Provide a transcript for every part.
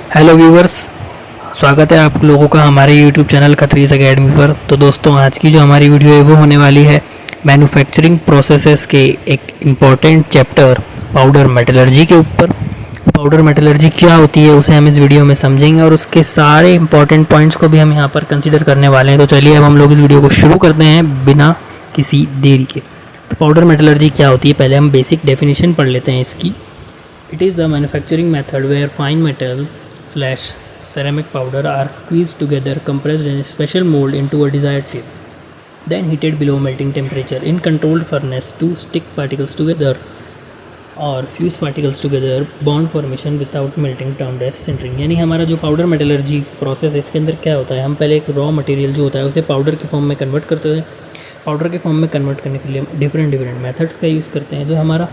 Hello viewers, स्वागत है आप लोगों का हमारे यूट्यूब चैनल खत्रीज एकेडमी पर। तो दोस्तों, आज की जो हमारी वीडियो है वो होने वाली है मैन्युफैक्चरिंग प्रोसेसेस के एक इम्पॉर्टेंट चैप्टर पाउडर मेटलर्जी के ऊपर। पाउडर मेटलर्जी क्या होती है उसे हम इस वीडियो में समझेंगे और उसके सारे इंपॉर्टेंट पॉइंट्स को भी हम यहाँ पर कंसिडर करने वाले हैं। तो चलिए अब हम लोग इस वीडियो को शुरू करते हैं बिना किसी देरी के। तो पाउडर मेटलर्जी क्या होती है, पहले हम बेसिक डेफिनेशन पढ़ लेते हैं इसकी। It is the manufacturing method where fine metal slash ceramic powder are squeezed together, compressed in a special mold into a desired shape, then heated below melting temperature in controlled furnace to stick particles together और fuse particles together bond formation without melting termed as sintering. यानी हमारा जो powder metallurgy process है इसके अंदर क्या होता है, हम पहले एक रॉ मटेरियल जो होता है उसे पाउडर के फॉर्म में कन्वर्ट करते हैं। पाउडर के फॉर्म में कन्वर्ट करने के लिए हम डिफरेंट मेथड्स का यूज़ करते हैं। जो हमारा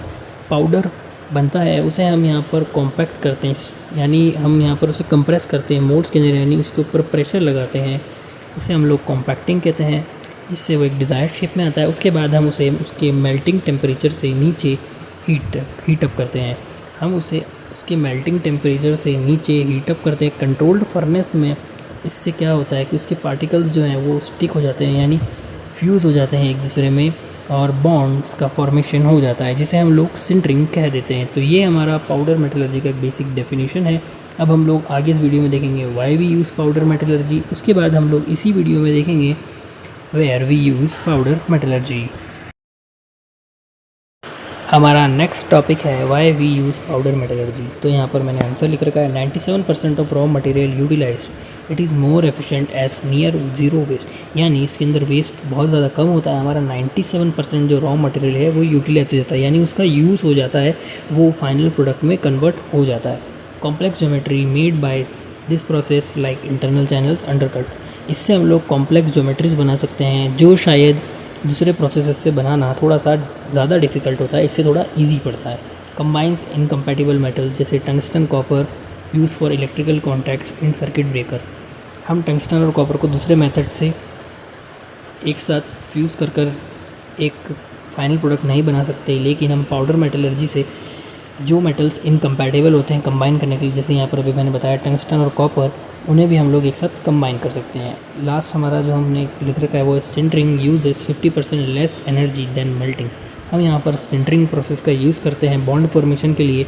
पाउडर बनता है उसे हम यहाँ पर कॉम्पैक्ट करते हैं, यानी हम यहाँ पर उसे कंप्रेस करते हैं मोल्ड्स के अंदर, यानी उसके ऊपर प्रेशर लगाते हैं। उसे हम लोग कॉम्पैक्टिंग कहते हैं, जिससे वो एक डिज़ायर्ड शेप में आता है। उसके बाद हम उसे उसके मेल्टिंग टेम्परेचर से नीचे हीट अप करते हैं। हम उसे उसके मेल्टिंग टेम्परेचर से नीचे हीट अप करते हैं कंट्रोल्ड फर्नेस में। इससे क्या होता है कि उसके पार्टिकल्स जो हैं वो स्टिक हो जाते हैं, यानी फ्यूज़ हो जाते हैं एक दूसरे में और बॉन्ड्स का फॉर्मेशन हो जाता है, जिसे हम लोग सिंटरिंग कह देते हैं। तो ये हमारा पाउडर मेटलर्जी का एक बेसिक डेफिनेशन है। अब हम लोग आगे इस वीडियो में देखेंगे why we use powder metallurgy. उसके बाद हम लोग इसी वीडियो में देखेंगे where we use powder metallurgy. हमारा नेक्स्ट टॉपिक है why we use powder metallurgy. तो यहाँ पर मैंने आंसर लिख रखा है 97% of raw material utilize it is more efficient as near zero waste. यानी इसके अंदर वेस्ट बहुत ज़्यादा कम होता है। हमारा 97% जो रॉ मटेरियल है वो यूटिलाइज हो जाता है, यानी उसका यूज़ हो जाता है, वो फाइनल प्रोडक्ट में कन्वर्ट हो जाता है। Complex geometry made by this process like internal channels undercut. इससे हम लोग कॉम्प्लेक्स ज्योमेट्रीज बना सकते हैं जो शायद दूसरे प्रोसेस से बनाना थोड़ा सा ज़्यादा डिफ़िकल्ट होता है, इससे थोड़ा इजी पड़ता है। कंबाइंस इनकम्पैटिबल मेटल्स जैसे tungsten copper use for electrical contacts in circuit breaker. हम टंगस्टन और कॉपर को दूसरे मेथड से एक साथ फ्यूज़ कर एक फाइनल प्रोडक्ट नहीं बना सकते, लेकिन हम पाउडर मेटलर्जी से जो मेटल्स इनकम्पैटिबल होते हैं कंबाइन करने के लिए, जैसे यहाँ पर अभी मैंने बताया टंगस्टन और कॉपर, उन्हें भी हम लोग एक साथ कंबाइन कर सकते हैं। लास्ट हमारा जो हमने लिख रखा है वो sintering uses 50% less energy than melting. हम यहाँ पर सिंटरिंग प्रोसेस का यूज़ करते हैं बॉन्ड फॉर्मेशन के लिए,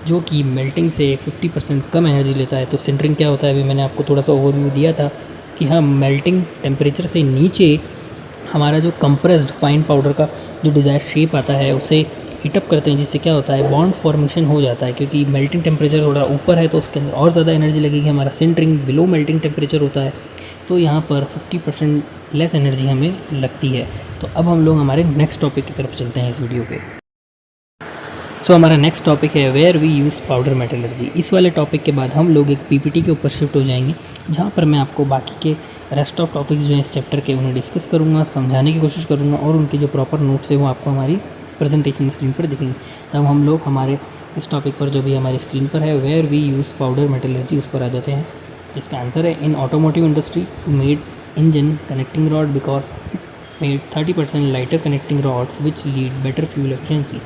जो कि मेल्टिंग से 50% कम एनर्जी लेता है। तो सिंटरिंग क्या होता है, अभी मैंने आपको थोड़ा सा ओवरव्यू दिया था कि हम मेल्टिंग टेम्परेचर से नीचे हमारा जो कंप्रेस्ड फाइन पाउडर का जो डिज़ायर शेप आता है उसे हीटअप करते हैं, जिससे क्या होता है बॉन्ड फॉर्मेशन हो जाता है। क्योंकि मेल्टिंग टेम्परेचर थोड़ा ऊपर है तो उसके अंदर और ज़्यादा एनर्जी लगेगी। हमारा सिंटरिंग बिलो मेल्टिंग टेम्परेचर होता है, तो यहाँ पर 50% लेस एनर्जी हमें लगती है। तो अब हम लोग हमारे नेक्स्ट टॉपिक की तरफ चलते हैं इस वीडियो पे। सो हमारा नेक्स्ट टॉपिक है where we use powder metallurgy. इस वाले टॉपिक के बाद हम लोग एक पीपीटी के ऊपर शिफ्ट हो जाएंगे, जहाँ पर मैं आपको बाकी के रेस्ट ऑफ टॉपिक्स जो हैं इस चैप्टर के उन्हें डिस्कस करूँगा, समझाने की कोशिश करूँगा, और उनके जो प्रॉपर नोट्स है वो आपको हमारी प्रेजेंटेशन स्क्रीन पर दिखेंगे। तब हम लोग हमारे इस टॉपिक पर जो भी हमारी स्क्रीन पर है where we use powder metallurgy, उस पर आ जाते हैं। इसका आंसर है in automotive industry to made engine connecting rod because it made 30% lighter connecting rods which lead better fuel efficiency.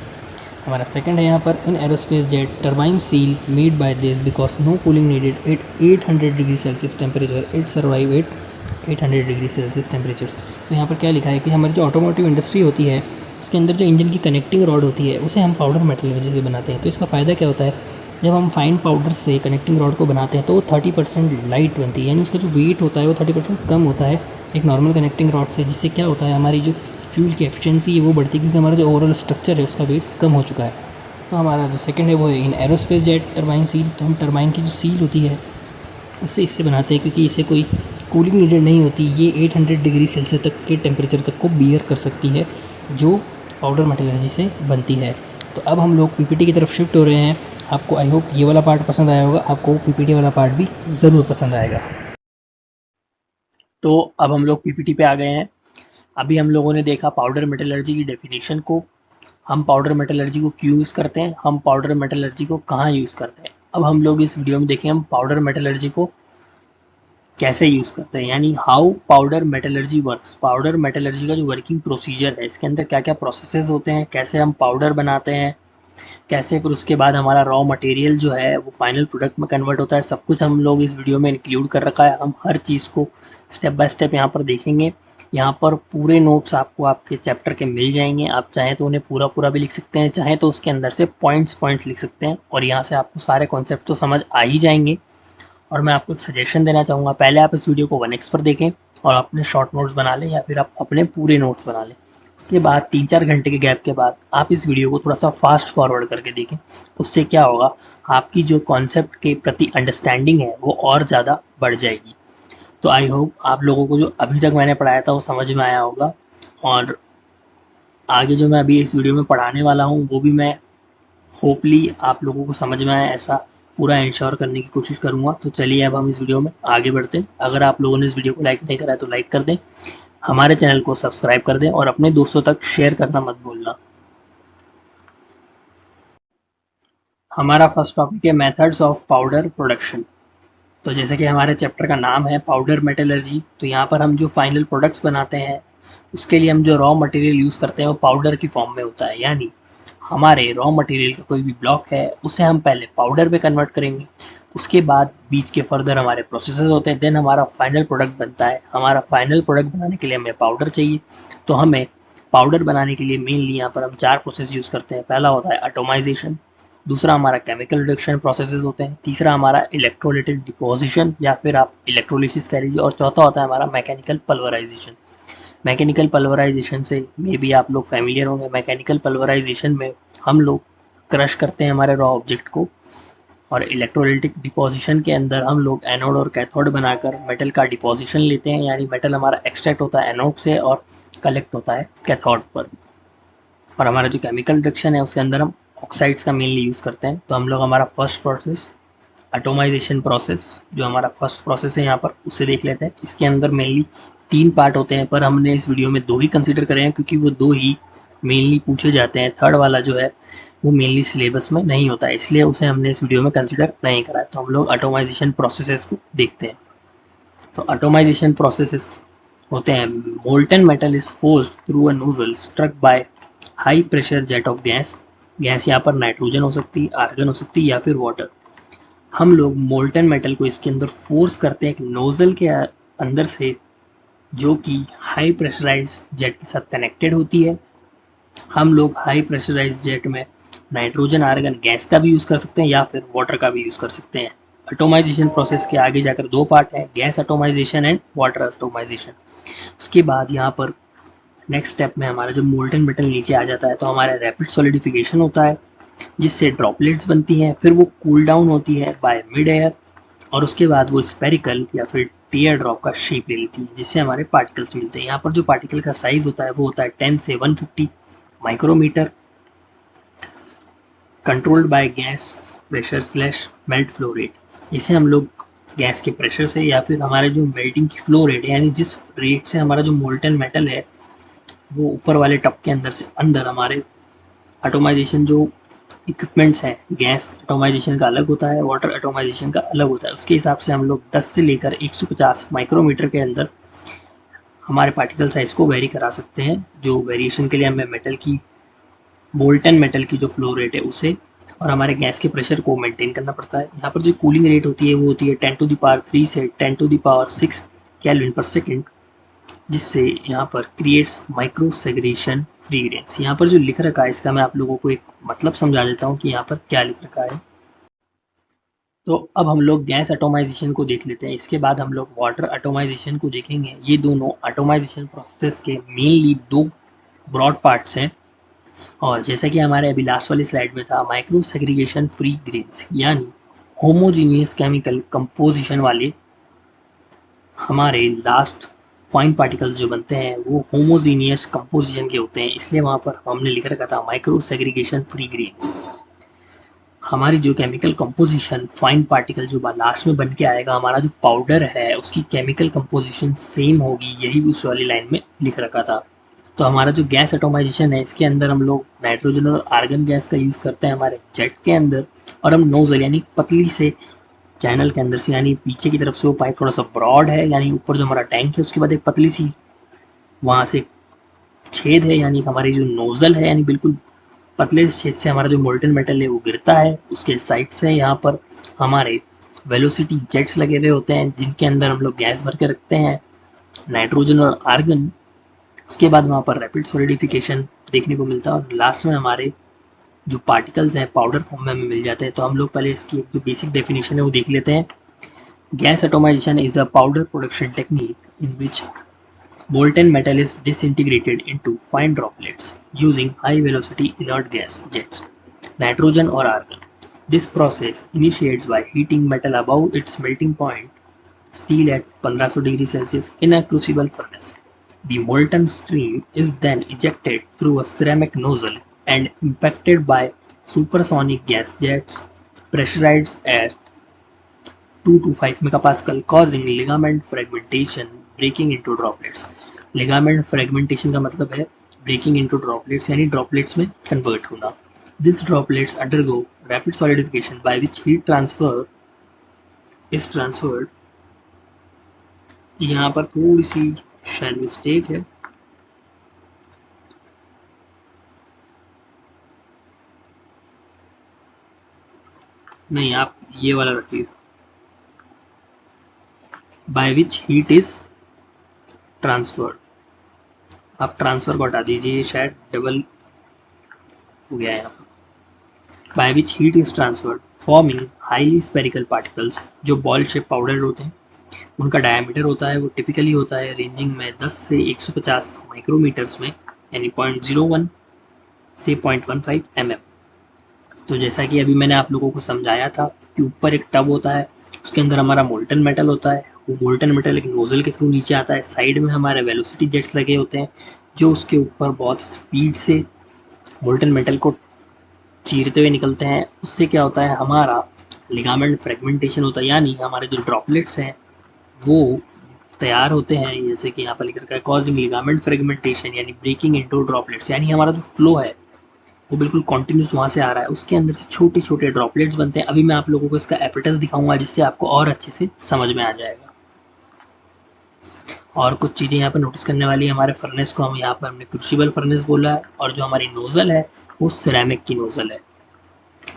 हमारा सेकंड है यहाँ पर in aerospace jet turbine seal made by this because no cooling needed at 800 degree Celsius temperature it survive at 800 degree Celsius temperatures. तो यहाँ पर क्या लिखा है कि हमारी जो ऑटोमोटिव इंडस्ट्री होती है उसके अंदर जो इंजन की कनेक्टिंग रॉड होती है उसे हम पाउडर मेटलर्जी से बनाते हैं। तो इसका फ़ायदा क्या होता है, जब हम फाइन पाउडर से कनेक्टिंग रॉड को बनाते हैं तो वो 30% लाइट बनती है, यानी उसका जो वेट होता है वो 30% कम होता है एक नॉर्मल कनेक्टिंग रॉड से, जिससे क्या होता है हमारी जो फ्यूल की एफिशिएंसी है वो बढ़ती है, क्योंकि हमारा जो ओवरऑल स्ट्रक्चर है उसका वेट कम हो चुका है। तो हमारा जो सेकंड है वो है इन एरोस्पेस जेट टरबाइन सील। तो हम टरबाइन की जो सील होती है उससे इससे बनाते हैं, क्योंकि इसे कोई कूलिंग नीडेड नहीं होती, ये 800 डिग्री सेल्सियस तक के टेम्परेचर तक को बियर कर सकती है, जो पाउडर मेटलर्जी से बनती है। तो अब हम लोग पीपीटी की तरफ शिफ्ट हो रहे हैं। आपको आई होप ये वाला पार्ट पसंद आया होगा, आपको पीपीटी वाला पार्ट भी ज़रूर पसंद आएगा। तो अब हम लोग पीपीटी पे आ गए हैं। अभी हम लोगों ने देखा पाउडर मेटलर्जी की डेफिनेशन को, हम पाउडर मेटलर्जी को क्यों यूज़ करते हैं, हम पाउडर मेटलर्जी को कहाँ यूज़ करते हैं। अब हम लोग इस वीडियो में देखें हम पाउडर मेटलर्जी को कैसे यूज़ करते हैं, यानी how powder metallurgy works. Powder metallurgy का जो वर्किंग प्रोसीजर है, इसके अंदर क्या क्या प्रोसेसेस होते हैं, कैसे हम पाउडर बनाते हैं, कैसे फिर उसके बाद हमारा रॉ मटेरियल जो है वो फाइनल प्रोडक्ट में कन्वर्ट होता है, सब कुछ हम लोग इस वीडियो में इंक्लूड कर रखा है। हम हर चीज़ को स्टेप बाय स्टेप यहाँ पर देखेंगे। यहाँ पर पूरे नोट्स आपको आपके चैप्टर के मिल जाएंगे। आप चाहें तो उन्हें पूरा पूरा भी लिख सकते हैं, चाहें तो उसके अंदर से पॉइंट्स पॉइंट्स लिख सकते हैं, और यहाँ से आपको सारे कॉन्सेप्ट तो समझ आ ही जाएंगे। और मैं आपको एक सजेशन देना चाहूँगा, पहले आप इस वीडियो को 1x पर देखें और अपने शॉर्ट नोट्स बना लें, या फिर आप अपने पूरे नोट्स बना लें। उसके बाद 3-4 घंटे के गैप के बाद आप इस वीडियो को थोड़ा सा फास्ट फॉरवर्ड करके देखें। उससे क्या होगा, आपकी जो कॉन्सेप्ट के प्रति अंडरस्टैंडिंग है वो और ज़्यादा बढ़ जाएगी। तो आई होप आप लोगों को जो अभी तक मैंने पढ़ाया था वो समझ में आया होगा, और आगे जो मैं अभी इस वीडियो में पढ़ाने वाला हूँ वो भी मैं होपली आप लोगों को समझ में आए ऐसा पूरा इंश्योर करने की कोशिश करूँगा। तो चलिए अब हम इस वीडियो में आगे बढ़ते हैं। अगर आप लोगों ने इस वीडियो को लाइक नहीं करा है तो लाइक कर दें, हमारे चैनल को सब्सक्राइब कर दें और अपने दोस्तों तक शेयर करना मत भूलना। हमारा फर्स्ट टॉपिक है मेथड्स ऑफ पाउडर प्रोडक्शन। तो जैसे कि हमारे चैप्टर का नाम है पाउडर मेटलर्जी, तो यहाँ पर हम जो फाइनल प्रोडक्ट्स बनाते हैं उसके लिए हम जो रॉ मटेरियल यूज़ करते हैं वो पाउडर की फॉर्म में होता है। यानी हमारे रॉ मटेरियल का कोई भी ब्लॉक है उसे हम पहले पाउडर में कन्वर्ट करेंगे, उसके बाद बीच के फर्दर हमारे प्रोसेसेस होते हैं, देन हमारा फाइनल प्रोडक्ट बनता है। हमारा फाइनल प्रोडक्ट बनाने के लिए हमें पाउडर चाहिए, तो हमें पाउडर बनाने के लिए मेनली यहाँ पर हम 4 प्रोसेस यूज़ करते हैं। पहला होता है एटोमाइजेशन, दूसरा हमारा केमिकल रिडक्शन प्रोसेसेस होते हैं, तीसरा हमारा इलेक्ट्रोलाइटिक डिपोजिशन या फिर आप इलेक्ट्रोलिसिस कह लीजिए, और चौथा होता है हमारा मैकेनिकल पल्वराइजेशन। मैकेनिकल पल्वराइजेशन से मे बी आप लोग फैमिलियर होंगे। मैकेनिकल पल्वराइजेशन में हम लोग क्रश करते हैं हमारे रॉ ऑब्जेक्ट को, और इलेक्ट्रोलाइटिक डिपोजिशन के अंदर हम लोग एनोड और कैथोड बनाकर मेटल का डिपोजिशन लेते हैं, यानी मेटल हमारा एक्सट्रैक्ट होता है एनोड से और कलेक्ट होता है कैथोड पर। और हमारा जो केमिकल रिडक्शन है उसके अंदर हम ऑक्साइड्स का मेनली यूज़ करते हैं। तो हम लोग हमारा फर्स्ट प्रोसेस एटोमाइजेशन प्रोसेस, जो हमारा फर्स्ट प्रोसेस है यहाँ पर, उसे देख लेते हैं। इसके अंदर मेनली 3 पार्ट होते हैं, पर हमने इस वीडियो में 2 ही कंसिडर करे हैं क्योंकि वो 2 ही मेनली पूछे जाते हैं। थर्ड वाला जो है वो मेनली सिलेबस में नहीं होता है, इसलिए उसे हमने इस वीडियो में कंसिडर नहीं करा है। तो हम लोग एटोमाइजेशन प्रोसेसेस को देखते हैं। तो एटोमाइजेशन प्रोसेसेस होते हैं, molten metal is forced through a nozzle struck by high pressure jet of gas. Gas यहाँ पर नाइट्रोजन हो सकती है, आर्गन हो सकती है या फिर वाटर। हम लोग मोल्टन मेटल को इसके अंदर फोर्स करते हैं एक नोजल के अंदर से, जो कि हाई प्रेशराइज जेट के साथ कनेक्टेड होती है। हम लोग हाई प्रेशराइज जेट में नाइट्रोजन आर्गन गैस का भी यूज़ कर सकते हैं या फिर वाटर का भी यूज़ कर सकते हैं। एटोमाइजेशन प्रोसेस के आगे जाकर 2 पार्ट है, gas atomisation and water atomisation. उसके बाद यहाँ पर नेक्स्ट स्टेप में हमारा जब मोल्टन मेटल नीचे आ जाता है तो हमारा रैपिड सॉलिडिफिकेशन होता है, जिससे ड्रॉपलेट्स बनती हैं, फिर वो कूल डाउन होती है बाय मिड एयर, और उसके बाद वो स्पेरिकल या फिर टीयर ड्रॉप का शेप ले लेती है, जिससे हमारे पार्टिकल्स मिलते हैं। यहाँ पर जो पार्टिकल का साइज होता है वो होता है 10 से 150 micrometer, controlled by gas pressure slash melt flow rate. इसे हम लोग गैस के प्रेशर से या फिर हमारे जो मेल्टिंग की फ्लो रेट है, यानी जिस रेट से हमारा जो मोल्टन मेटल है वो ऊपर वाले टब के अंदर से अंदर हमारे एटोमाइजेशन जो इक्विपमेंट्स हैं, गैस एटोमाइजेशन का अलग होता है, वाटर एटोमाइजेशन का अलग होता है, उसके हिसाब से हम लोग 10 से लेकर 150 माइक्रोमीटर के अंदर हमारे पार्टिकल साइज को वेरी करा सकते हैं। जो वेरिएशन के लिए हमें मेटल की मोल्टन मेटल की जो फ्लो रेट है उसे और हमारे गैस के प्रेशर को मेंटेन करना पड़ता है। यहाँ पर जो कूलिंग रेट होती है वो होती है 10⁻³ से 10⁻⁶ केल्विन पर सेकेंड, जिससे यहाँ पर creates micro segregation free grains. यहाँ पर जो लिख रखा है इसका मैं आप लोगों को एक मतलब समझा देता हूँ कि यहाँ पर क्या लिख रखा है। तो अब हम लोग गैस एटोमाइजेशन को देख लेते हैं, इसके बाद हम लोग वाटर एटोमाइजेशन को देखेंगे। ये दोनों एटोमाइजेशन प्रोसेस के मेनली 2 ब्रॉड पार्ट्स हैं, और जैसा कि हमारे अभी लास्ट वाली स्लाइड में था, माइक्रो सेग्रीगेशन फ्री ग्रेन्स यानी होमोजीनियस केमिकल कंपोजिशन वाले हमारे लास्ट फाइन पार्टिकल्स जो बनते हैं वो होमोजीनियस कंपोजिशन के होते हैं, इसलिए वहाँ पर हमने लिख रखा था माइक्रो सेग्रीगेशन फ्री ग्रेन्स। हमारी जो केमिकल कंपोजिशन फाइन पार्टिकल जो लास्ट में बन के आएगा, हमारा जो पाउडर है उसकी केमिकल कंपोजिशन सेम होगी, यही उस वाली लाइन में लिख रखा था। तो हमारा जो गैस एटोमाइजेशन है इसके अंदर हम लोग नाइट्रोजन और आर्गन गैस का यूज़ करते हैं हमारे जेट के अंदर, और हम नोजल यानी पतली से चैनल के अंदर से, यानी पीछे की तरफ से वो पाइप थोड़ा सा ब्रॉड है, यानी ऊपर जो हमारा टैंक है उसके बाद एक पतली सी वहाँ से छेद है, यानी हमारी जो नोजल है यानी बिल्कुल पतले छेद से हमारा जो मोल्टन मेटल है वो गिरता है, उसके साइड से यहाँ पर हमारे वेलोसिटी जेट्स लगे हुए होते हैं जिनके अंदर हम लोग गैस भर के रखते हैं, नाइट्रोजन और आर्गन। उसके बाद वहाँ पर रैपिड सॉलिडिफिकेशन देखने को मिलता है और लास्ट में हमारे जो पार्टिकल्स हैं पाउडर फॉर्म में हमें मिल जाते हैं। तो हम लोग पहले इसकी जो बेसिक डेफिनेशन है वो देख लेते हैं। Gas atomisation is a powder production technique in which molten metal is disintegrated into fine droplets using high velocity inert gas jets, nitrogen or argon. This process initiates by heating metal above its melting point, steel at 1500 degrees Celsius in a crucible furnace. The molten stream is then ejected through a ceramic nozzle and impacted by supersonic gas jets pressurized at 2 to 5 megapascal, causing ligament fragmentation, breaking into droplets. Ligament fragmentation का मतलब है breaking into droplets यानी droplets में convert होना. These droplets undergo rapid solidification by which heat transfer is transferred. यहाँ पर थोड़ी सी शायद मिस्टेक है, नहीं आप ये वाला रखिए, by which heat is transferred. आप ट्रांसफर को हटा दीजिए, शायद डबल हो गया है यहाँ पर. By which heat is transferred, forming highly spherical particles जो बॉल शेप पाउडर होते हैं. उनका डायमीटर होता है वो टिपिकली होता है रेंजिंग में 10 से 150 माइक्रोमीटर्स में, यानी 0.01 से 0.15 mm. तो जैसा कि अभी मैंने आप लोगों को समझाया था कि ऊपर एक टब होता है, उसके अंदर हमारा मोल्टन मेटल होता है, वो मोल्टन मेटल एक नोजल के थ्रू नीचे आता है, साइड में हमारे वेलोसिटी जेट्स लगे होते हैं जो उसके ऊपर बहुत स्पीड से मोल्टन मेटल को चीरते हुए निकलते हैं. उससे क्या होता है, हमारा लिगामेंट फ्रेगमेंटेशन होता है, यानी हमारे जो ड्रॉपलेट्स हैं वो तैयार होते हैं, जैसे कि यहाँ पर लिख रखा है कॉजिंग लिगामेंट फ्रेगमेंटेशन यानी ब्रेकिंग इनटू ड्रॉपलेट्स, यानी हमारा जो फ्लो है वो बिल्कुल कॉन्टिन्यूस वहाँ से आ रहा है, उसके अंदर से छोटे छोटे ड्रॉपलेट्स बनते हैं. अभी मैं आप लोगों को इसका एपिटस दिखाऊंगा जिससे आपको और अच्छे से समझ में आ जाएगा. और कुछ चीज़ें यहाँ पर नोटिस करने वाली है. हमारे फर्नेस को हम यहाँ पर हमने क्रूसिबल फर्नेस बोला है, और जो हमारी नोजल है वो सिरेमिक की नोजल है,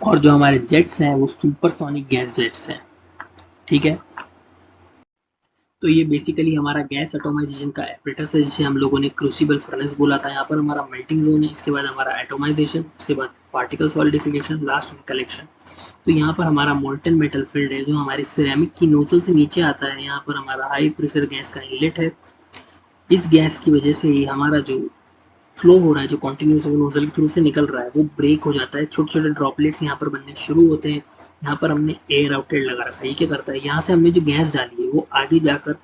और जो हमारे जेट्स हैं वो सुपरसोनिक गैस जेट्स हैं. ठीक है, तो ये बेसिकली हमारा गैस एटोमाइजेशन का एपरेटस है जिसे हम लोगों ने क्रूसिबल फर्नेस बोला था. यहाँ पर हमारा मेल्टिंग जोन है, इसके बाद हमारा एटोमाइजेशन, उसके बाद पार्टिकल सॉलिडिफिकेशन, लास्ट में कलेक्शन. तो यहाँ पर हमारा मोल्टन मेटल फील्ड है जो हमारे सिरेमिक की नोजल से नीचे आता है. यहाँ पर हमारा हाई प्रेशर गैस का इनलेट है. इस गैस की वजह से ही हमारा जो फ्लो हो रहा है, जो कॉन्टिन्यूस नोजल के थ्रू से निकल रहा है, वो ब्रेक हो जाता है. छोटे छोटे ड्रॉपलेट्स यहाँ पर बनने शुरू होते हैं. यहाँ पर हमने एयर आउटलेट लगा रखा है. ये क्या करता है, यहाँ से हमने जो गैस डाली है वो आगे जाकर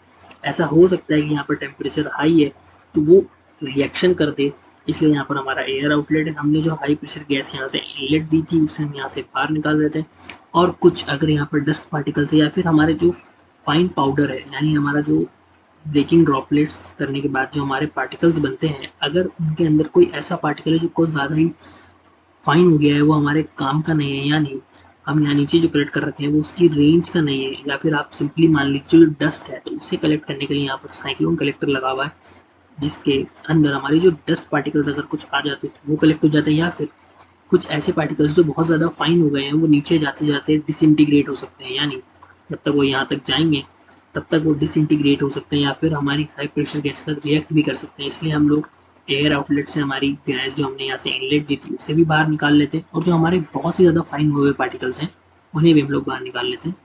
ऐसा हो सकता है कि यहाँ पर टेम्परेचर हाई है तो वो रिएक्शन कर दे, इसलिए यहाँ पर हमारा एयर आउटलेट है. हमने जो हाई प्रेशर गैस यहाँ से इनलेट दी थी उसे हम यहाँ से बाहर निकाल देते हैं. और कुछ अगर यहाँ पर डस्ट पार्टिकल्स है या फिर हमारे जो फाइन पाउडर है, यानी हमारा जो ब्रेकिंग ड्रॉपलेट्स करने के बाद जो हमारे पार्टिकल्स बनते हैं, अगर उनके अंदर कोई ऐसा पार्टिकल है जो कुछ ज़्यादा ही फाइन हो गया है, वो हमारे काम का नहीं है, यानी हम यहाँ नीचे जो कलेक्ट कर रखे हैं वो उसकी रेंज का नहीं है, या फिर आप सिंपली मान लीजिए जो डस्ट है तो उसे कलेक्ट करने के लिए यहाँ पर साइक्लोन कलेक्टर लगा हुआ है जिसके अंदर हमारी जो डस्ट पार्टिकल्स अगर कुछ आ जाते हैं तो वो कलेक्ट हो जाते हैं, या फिर कुछ ऐसे पार्टिकल्स जो बहुत ज़्यादा फाइन हो गए हैं वो नीचे जाते जाते डिसइंटीग्रेट हो सकते हैं, यानी जब तक वो यहाँ तक जाएंगे तब तक वो डिसइंटीग्रेट हो सकते हैं या फिर हमारी हाई प्रेशर गैस का रिएक्ट भी कर सकते हैं. इसलिए हम लोग एयर आउटलेट से हमारी गैस जो हमने यहाँ से इनलेट दी थी उसे भी बाहर निकाल लेते हैं, और जो हमारे बहुत ही ज़्यादा फाइन हुए हुए पार्टिकल्स हैं उन्हें भी हम लोग बाहर निकाल लेते हैं.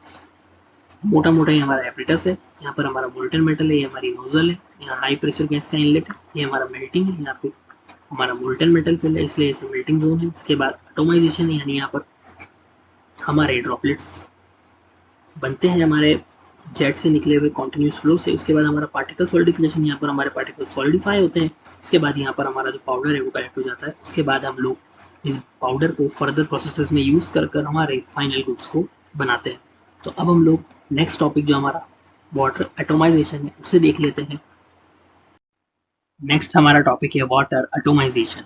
मोटा मोटा ये हमारा एपरेटस है. यहाँ पर हमारा मोल्टन मेटल है, ये हमारी नोजल है, यहाँ हाई प्रेशर गैस का इनलेट है, ये हमारा मेल्टिंग है, यहाँ पे हमारा मोल्टन मेटल फिल है इसलिए इसे मेल्टिंग जोन है. इसके बाद एटोमाइजेशन यानी यहाँ पर हमारे ड्रॉपलेट्स बनते हैं हमारे जेट से निकले हुए कॉन्टिन्यूस फ्लो से. उसके बाद हमारा पार्टिकल सॉलिडिफिकेशन, यहाँ पर हमारे पार्टिकल सॉलिडिफाई होते हैं. उसके बाद यहाँ पर हमारा जो पाउडर है वो कलेक्ट हो जाता है. उसके बाद हम लोग इस पाउडर को फर्दर प्रोसेसेस में यूज कर कर हमारे फाइनल गुड्स को बनाते हैं. तो अब हम लोग नेक्स्ट टॉपिक जो हमारा वाटर एटोमाइजेशन है उसे देख लेते हैं. नेक्स्ट हमारा टॉपिक है वाटर एटोमाइजेशन.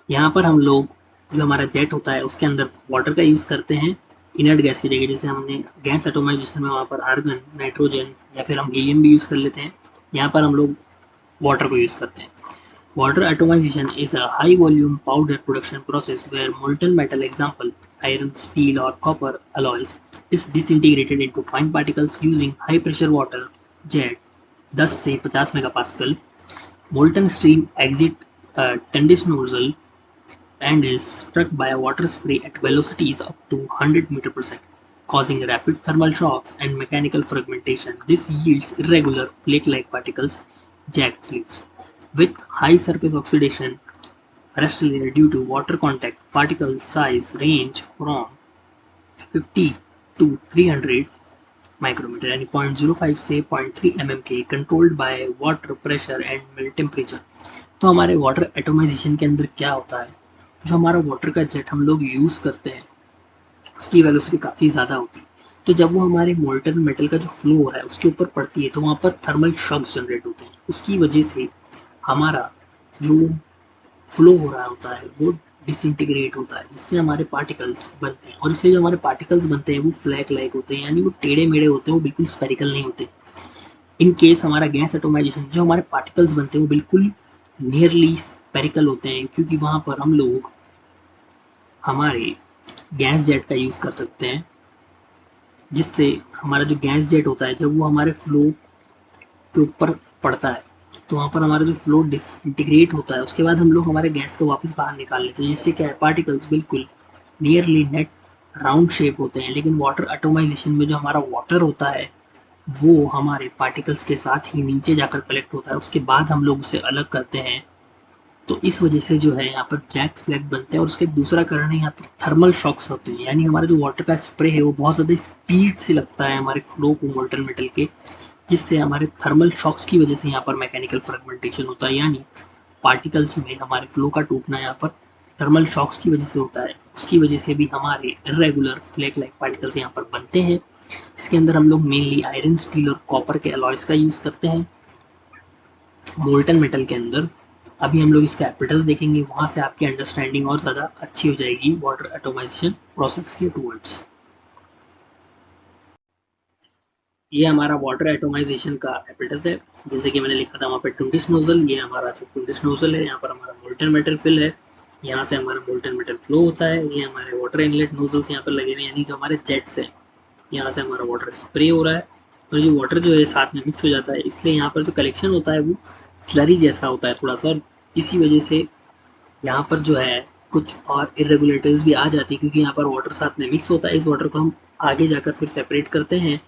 यहाँ पर हम लोग जो हमारा जेट होता है उसके अंदर वाटर का यूज करते हैं इनर्ट गैस की जगह. जैसे हमने गैस एटोमाइजेशन में वहाँ पर आर्गन, नाइट्रोजन या फिर हम हीलियम भी यूज़ कर लेते हैं. यहाँ पर हम लोग वाटर को यूज़ करते हैं. Water atomization is a high volume powder production process where molten metal, example iron, steel, or copper alloys, is disintegrated into fine particles using high pressure water jet 10 से 50 megapascal. Molten stream exit a Tundish nozzle and is struck by a water spray at velocities up to 100 meters per second, causing rapid thermal shocks and mechanical fragmentation. This yields irregular flake-like particles, jagged flakes. With high surface oxidation, rust layer due to water contact, particle size range from 50 to 300 micrometer यानी 0.05 से 0.3 mm के, controlled by water pressure and melt temperature. तो हमारे water atomisation के अंदर क्या होता है, जो हमारा वाटर का जेट हम लोग यूज़ करते हैं उसकी वेलोसिटी काफ़ी ज़्यादा होती है. तो जब वो हमारे मोल्टन मेटल का जो फ्लो हो रहा है उसके ऊपर पड़ती है तो वहाँ पर थर्मल शॉक्स जनरेट होते हैं. उसकी वजह से हमारा जो फ्लो हो रहा होता है वो डिसइंटीग्रेट होता है, जिससे हमारे पार्टिकल्स बनते हैं. और इससे जो हमारे पार्टिकल्स बनते हैं वो फ्लैग लाइक होते हैं, यानी वो टेढ़े मेढ़े होते हैं, वो बिल्कुल स्पेरिकल नहीं होते. इन केस हमारा गैस एटोमाइजेशन, जो हमारे पार्टिकल्स बनते हैं वो बिल्कुल नियरली स्पेरिकल होते हैं, क्योंकि वहाँ पर हम लोग हमारे गैस जेट का यूज़ कर सकते हैं, जिससे हमारा जो गैस जेट होता है जब वो हमारे फ्लो के ऊपर पड़ता है तो वहाँ पर हमारा जो फ्लो डिसइंटीग्रेट होता है, उसके बाद हम लोग हमारे गैस को वापस बाहर निकाल लेते हैं, जिससे क्या है पार्टिकल्स बिल्कुल नियरली नेट राउंड शेप होते हैं. लेकिन वाटर एटोमाइजेशन में जो हमारा वाटर होता है वो हमारे पार्टिकल्स के साथ ही नीचे जाकर कलेक्ट होता है, उसके बाद हम लोग उसे अलग करते हैं. तो इस वजह से जो है यहाँ पर जैक फ्लैग बनते हैं. और उसका एक दूसरा कारण है यहाँ पर थर्मल शॉक्स होते हैं, यानी हमारा जो वाटर का स्प्रे है वो बहुत ज़्यादा स्पीड से लगता है हमारे फ्लो को मोल्टन मेटल के, जिससे हमारे थर्मल शॉक्स की वजह से यहाँ पर मैकेनिकल फ्रेगमेंटेशन होता है, यानी पार्टिकल्स में हमारे फ्लो का टूटना यहाँ पर थर्मल शॉक्स की वजह से होता है. उसकी वजह से भी हमारे इरेगुलर फ्लैक लाइक पार्टिकल्स यहाँ पर बनते हैं. इसके अंदर हम लोग मेनली आयरन, स्टील और कॉपर के अलॉयज का यूज़ करते हैं मोल्टन मेटल के अंदर. अभी हम लोग इसका एपिटल्स देखेंगे, वहाँ से आपकी अंडरस्टैंडिंग और ज़्यादा अच्छी हो जाएगी वाटर एटोमाइजेशन प्रोसेस के टूवर्ड्स. ये हमारा वाटर एटोमाइजेशन का एपिटस है, जैसे कि मैंने लिखा था वहाँ पे टुंडिस नोजल. ये हमारा जो टुंडिस नोजल है, यहाँ पर हमारा मोल्टन मेटल फिल है, यहाँ से हमारा मोल्टन मेटल फ्लो होता है. ये हमारे वाटर इनलेट नोजल्स यहाँ पर लगे हुए हैं, यानी जो हमारे जेट्स हैं, यहाँ से हमारा वाटर स्प्रे हो रहा है और जो वाटर जो है साथ में मिक्स हो जाता है, इसलिए यहाँ पर जो कलेक्शन होता है वो स्लरी जैसा होता है थोड़ा सा. और इसी वजह से यहाँ पर जो है कुछ और इरेगुलेटर्स भी आ जाती है, क्योंकि यहाँ पर वाटर साथ में मिक्स होता है. इस वाटर को हम आगे जाकर फिर सेपरेट करते हैं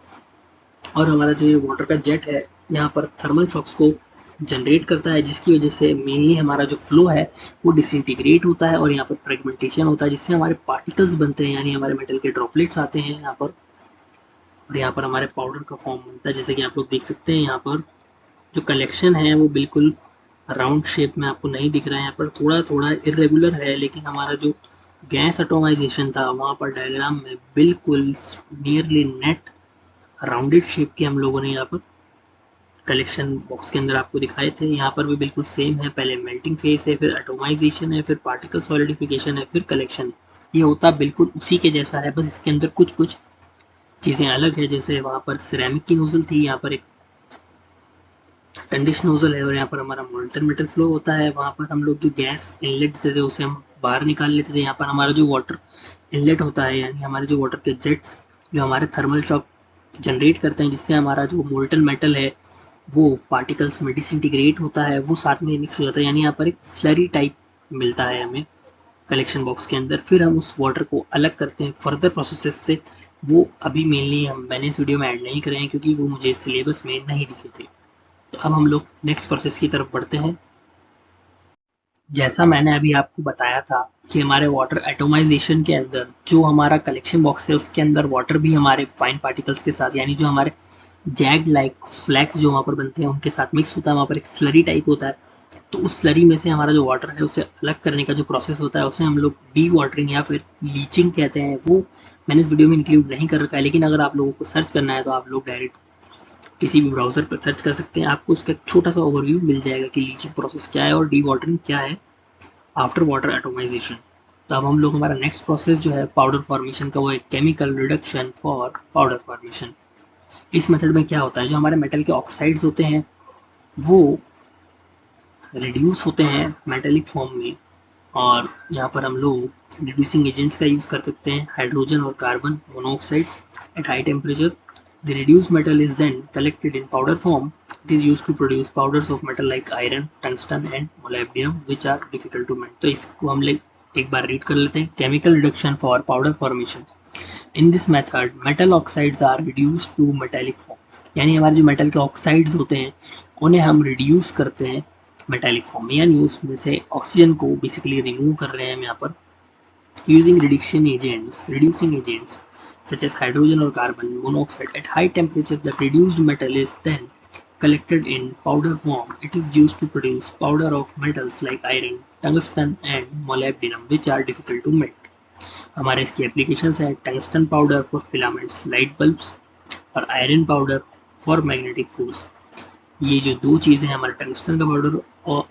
और हमारा जो ये वाटर का जेट है यहाँ पर थर्मल शॉक्स को जनरेट करता है, जिसकी वजह से मेनली हमारा जो फ्लो है वो डिसइंटीग्रेट होता है और यहाँ पर फ्रेगमेंटेशन होता है, जिससे हमारे पार्टिकल्स बनते हैं, यानी हमारे मेटल के ड्रॉपलेट्स आते हैं यहाँ पर. और यहाँ पर हमारे पाउडर का फॉर्म बनता है, जैसे कि आप लोग देख सकते हैं. यहाँ पर जो कलेक्शन है वो बिल्कुल राउंड शेप में आपको नहीं दिख रहा है, यहाँ पर थोड़ा थोड़ा इरेगुलर है, लेकिन हमारा जो गैस एटोमाइजेशन था वहाँ पर डायग्राम में बिल्कुल नियरली नेट राउंडेड शेप के हम लोगों ने यहाँ पर कलेक्शन बॉक्स के अंदर आपको दिखाए थे. यहाँ पर भी बिल्कुल सेम है, पहले मेल्टिंग फेस है, फिर एटोमाइजेशन है, फिर पार्टिकल सॉलिडिफिकेशन है, फिर कलेक्शन. ये होता बिल्कुल उसी के जैसा है, बस इसके अंदर कुछ कुछ चीज़ें अलग है. जैसे वहाँ पर सिरेमिक की नोजल थी, यहाँ पर एक टंडिश नोजल है, और यहाँ पर हमारा मोल्टन मेटल फ्लो होता है. वहाँ पर हम लोग जो गैस इनलेट से थे उसे हम बाहर निकाल लेते थे. यहाँ पर हमारा जो वाटर इनलेट होता है, यानी हमारे जो वाटर के जेट्स जो हमारे थर्मल शॉक जनरेट करते हैं, जिससे हमारा जो मोल्टन मेटल है वो पार्टिकल्स में डिसइंटीग्रेट होता है, वो साथ में मिक्स हो जाता है, यानी यहाँ पर एक स्लरी टाइप मिलता है हमें कलेक्शन बॉक्स के अंदर. फिर हम उस वाटर को अलग करते हैं फर्दर प्रोसेसेस से. वो अभी मेनली मैंने इस वीडियो में ऐड नहीं करे हैं, क्योंकि वो मुझे सिलेबस में नहीं दिखे थे. तो अब हम लोग नेक्स्ट प्रोसेस की तरफ बढ़ते हैं. जैसा मैंने अभी आपको बताया था कि हमारे वाटर एटोमाइजेशन के अंदर जो हमारा कलेक्शन बॉक्स है उसके अंदर वाटर भी हमारे फाइन पार्टिकल्स के साथ, यानी जो हमारे जैग लाइक फ्लैक्स जो वहाँ पर बनते हैं उनके साथ मिक्स होता है. वहाँ पर एक स्लरी टाइप होता है, तो उस स्लरी में से हमारा जो वाटर है उसे अलग करने का जो प्रोसेस होता है उसे हम लोग डी वाटरिंग या फिर लीचिंग कहते हैं. वो मैंने इस वीडियो में इंक्लूड नहीं कर रखा है, लेकिन अगर आप लोगों को सर्च करना है तो आप लोग डायरेक्ट किसी भी ब्राउज़र पर सर्च कर सकते हैं. आपको उसका छोटा सा ओवरव्यू मिल जाएगा कि लीचिंग प्रोसेस क्या है और डी वाटरिंग क्या है आफ्टर वाटर एटोमाइजेशन. तो अब हम लोग हमारा नेक्स्ट प्रोसेस जो है पाउडर फॉर्मेशन का, वो है chemical reduction for powder formation. इस मेथड में क्या होता है, जो हमारे मेटल के ऑक्साइड्स होते हैं वो रिड्यूस होते हैं मेटेलिक फॉर्म में, और यहाँ पर हम लोग रिड्यूसिंग एजेंट्स का यूज़ कर सकते हैं, हाइड्रोजन और carbon monoxides at high temperature. The reduced metal is then collected in powder form. It is used to produce powders of metal like iron, tungsten and molybdenum which are difficult to melt. तो इसको हम लोग एक बार read कर लेते हैं. Chemical reduction for powder formation. In this method metal oxides are reduced to metallic form. यानी हमारे जो मेटल के ऑक्साइड्स होते हैं उन्हें हम रिड्यूस करते हैं मेटेलिक फॉर्म में, यानी उसमें से ऑक्सीजन को बेसिकली रिमूव कर रहे हैं हम यहाँ पर using reducing agents such as hydrogen or carbon monoxide at high temperature. The reduced metal is then collected in powder form. It is used to produce powder of metals like iron, tungsten and molybdenum which are difficult to melt. हमारे इसकी applications है tungsten powder for filaments light bulbs और iron powder for magnetic cores. ये जो दो चीज़ें हैं, हमारा टंगस्टन का पाउडर और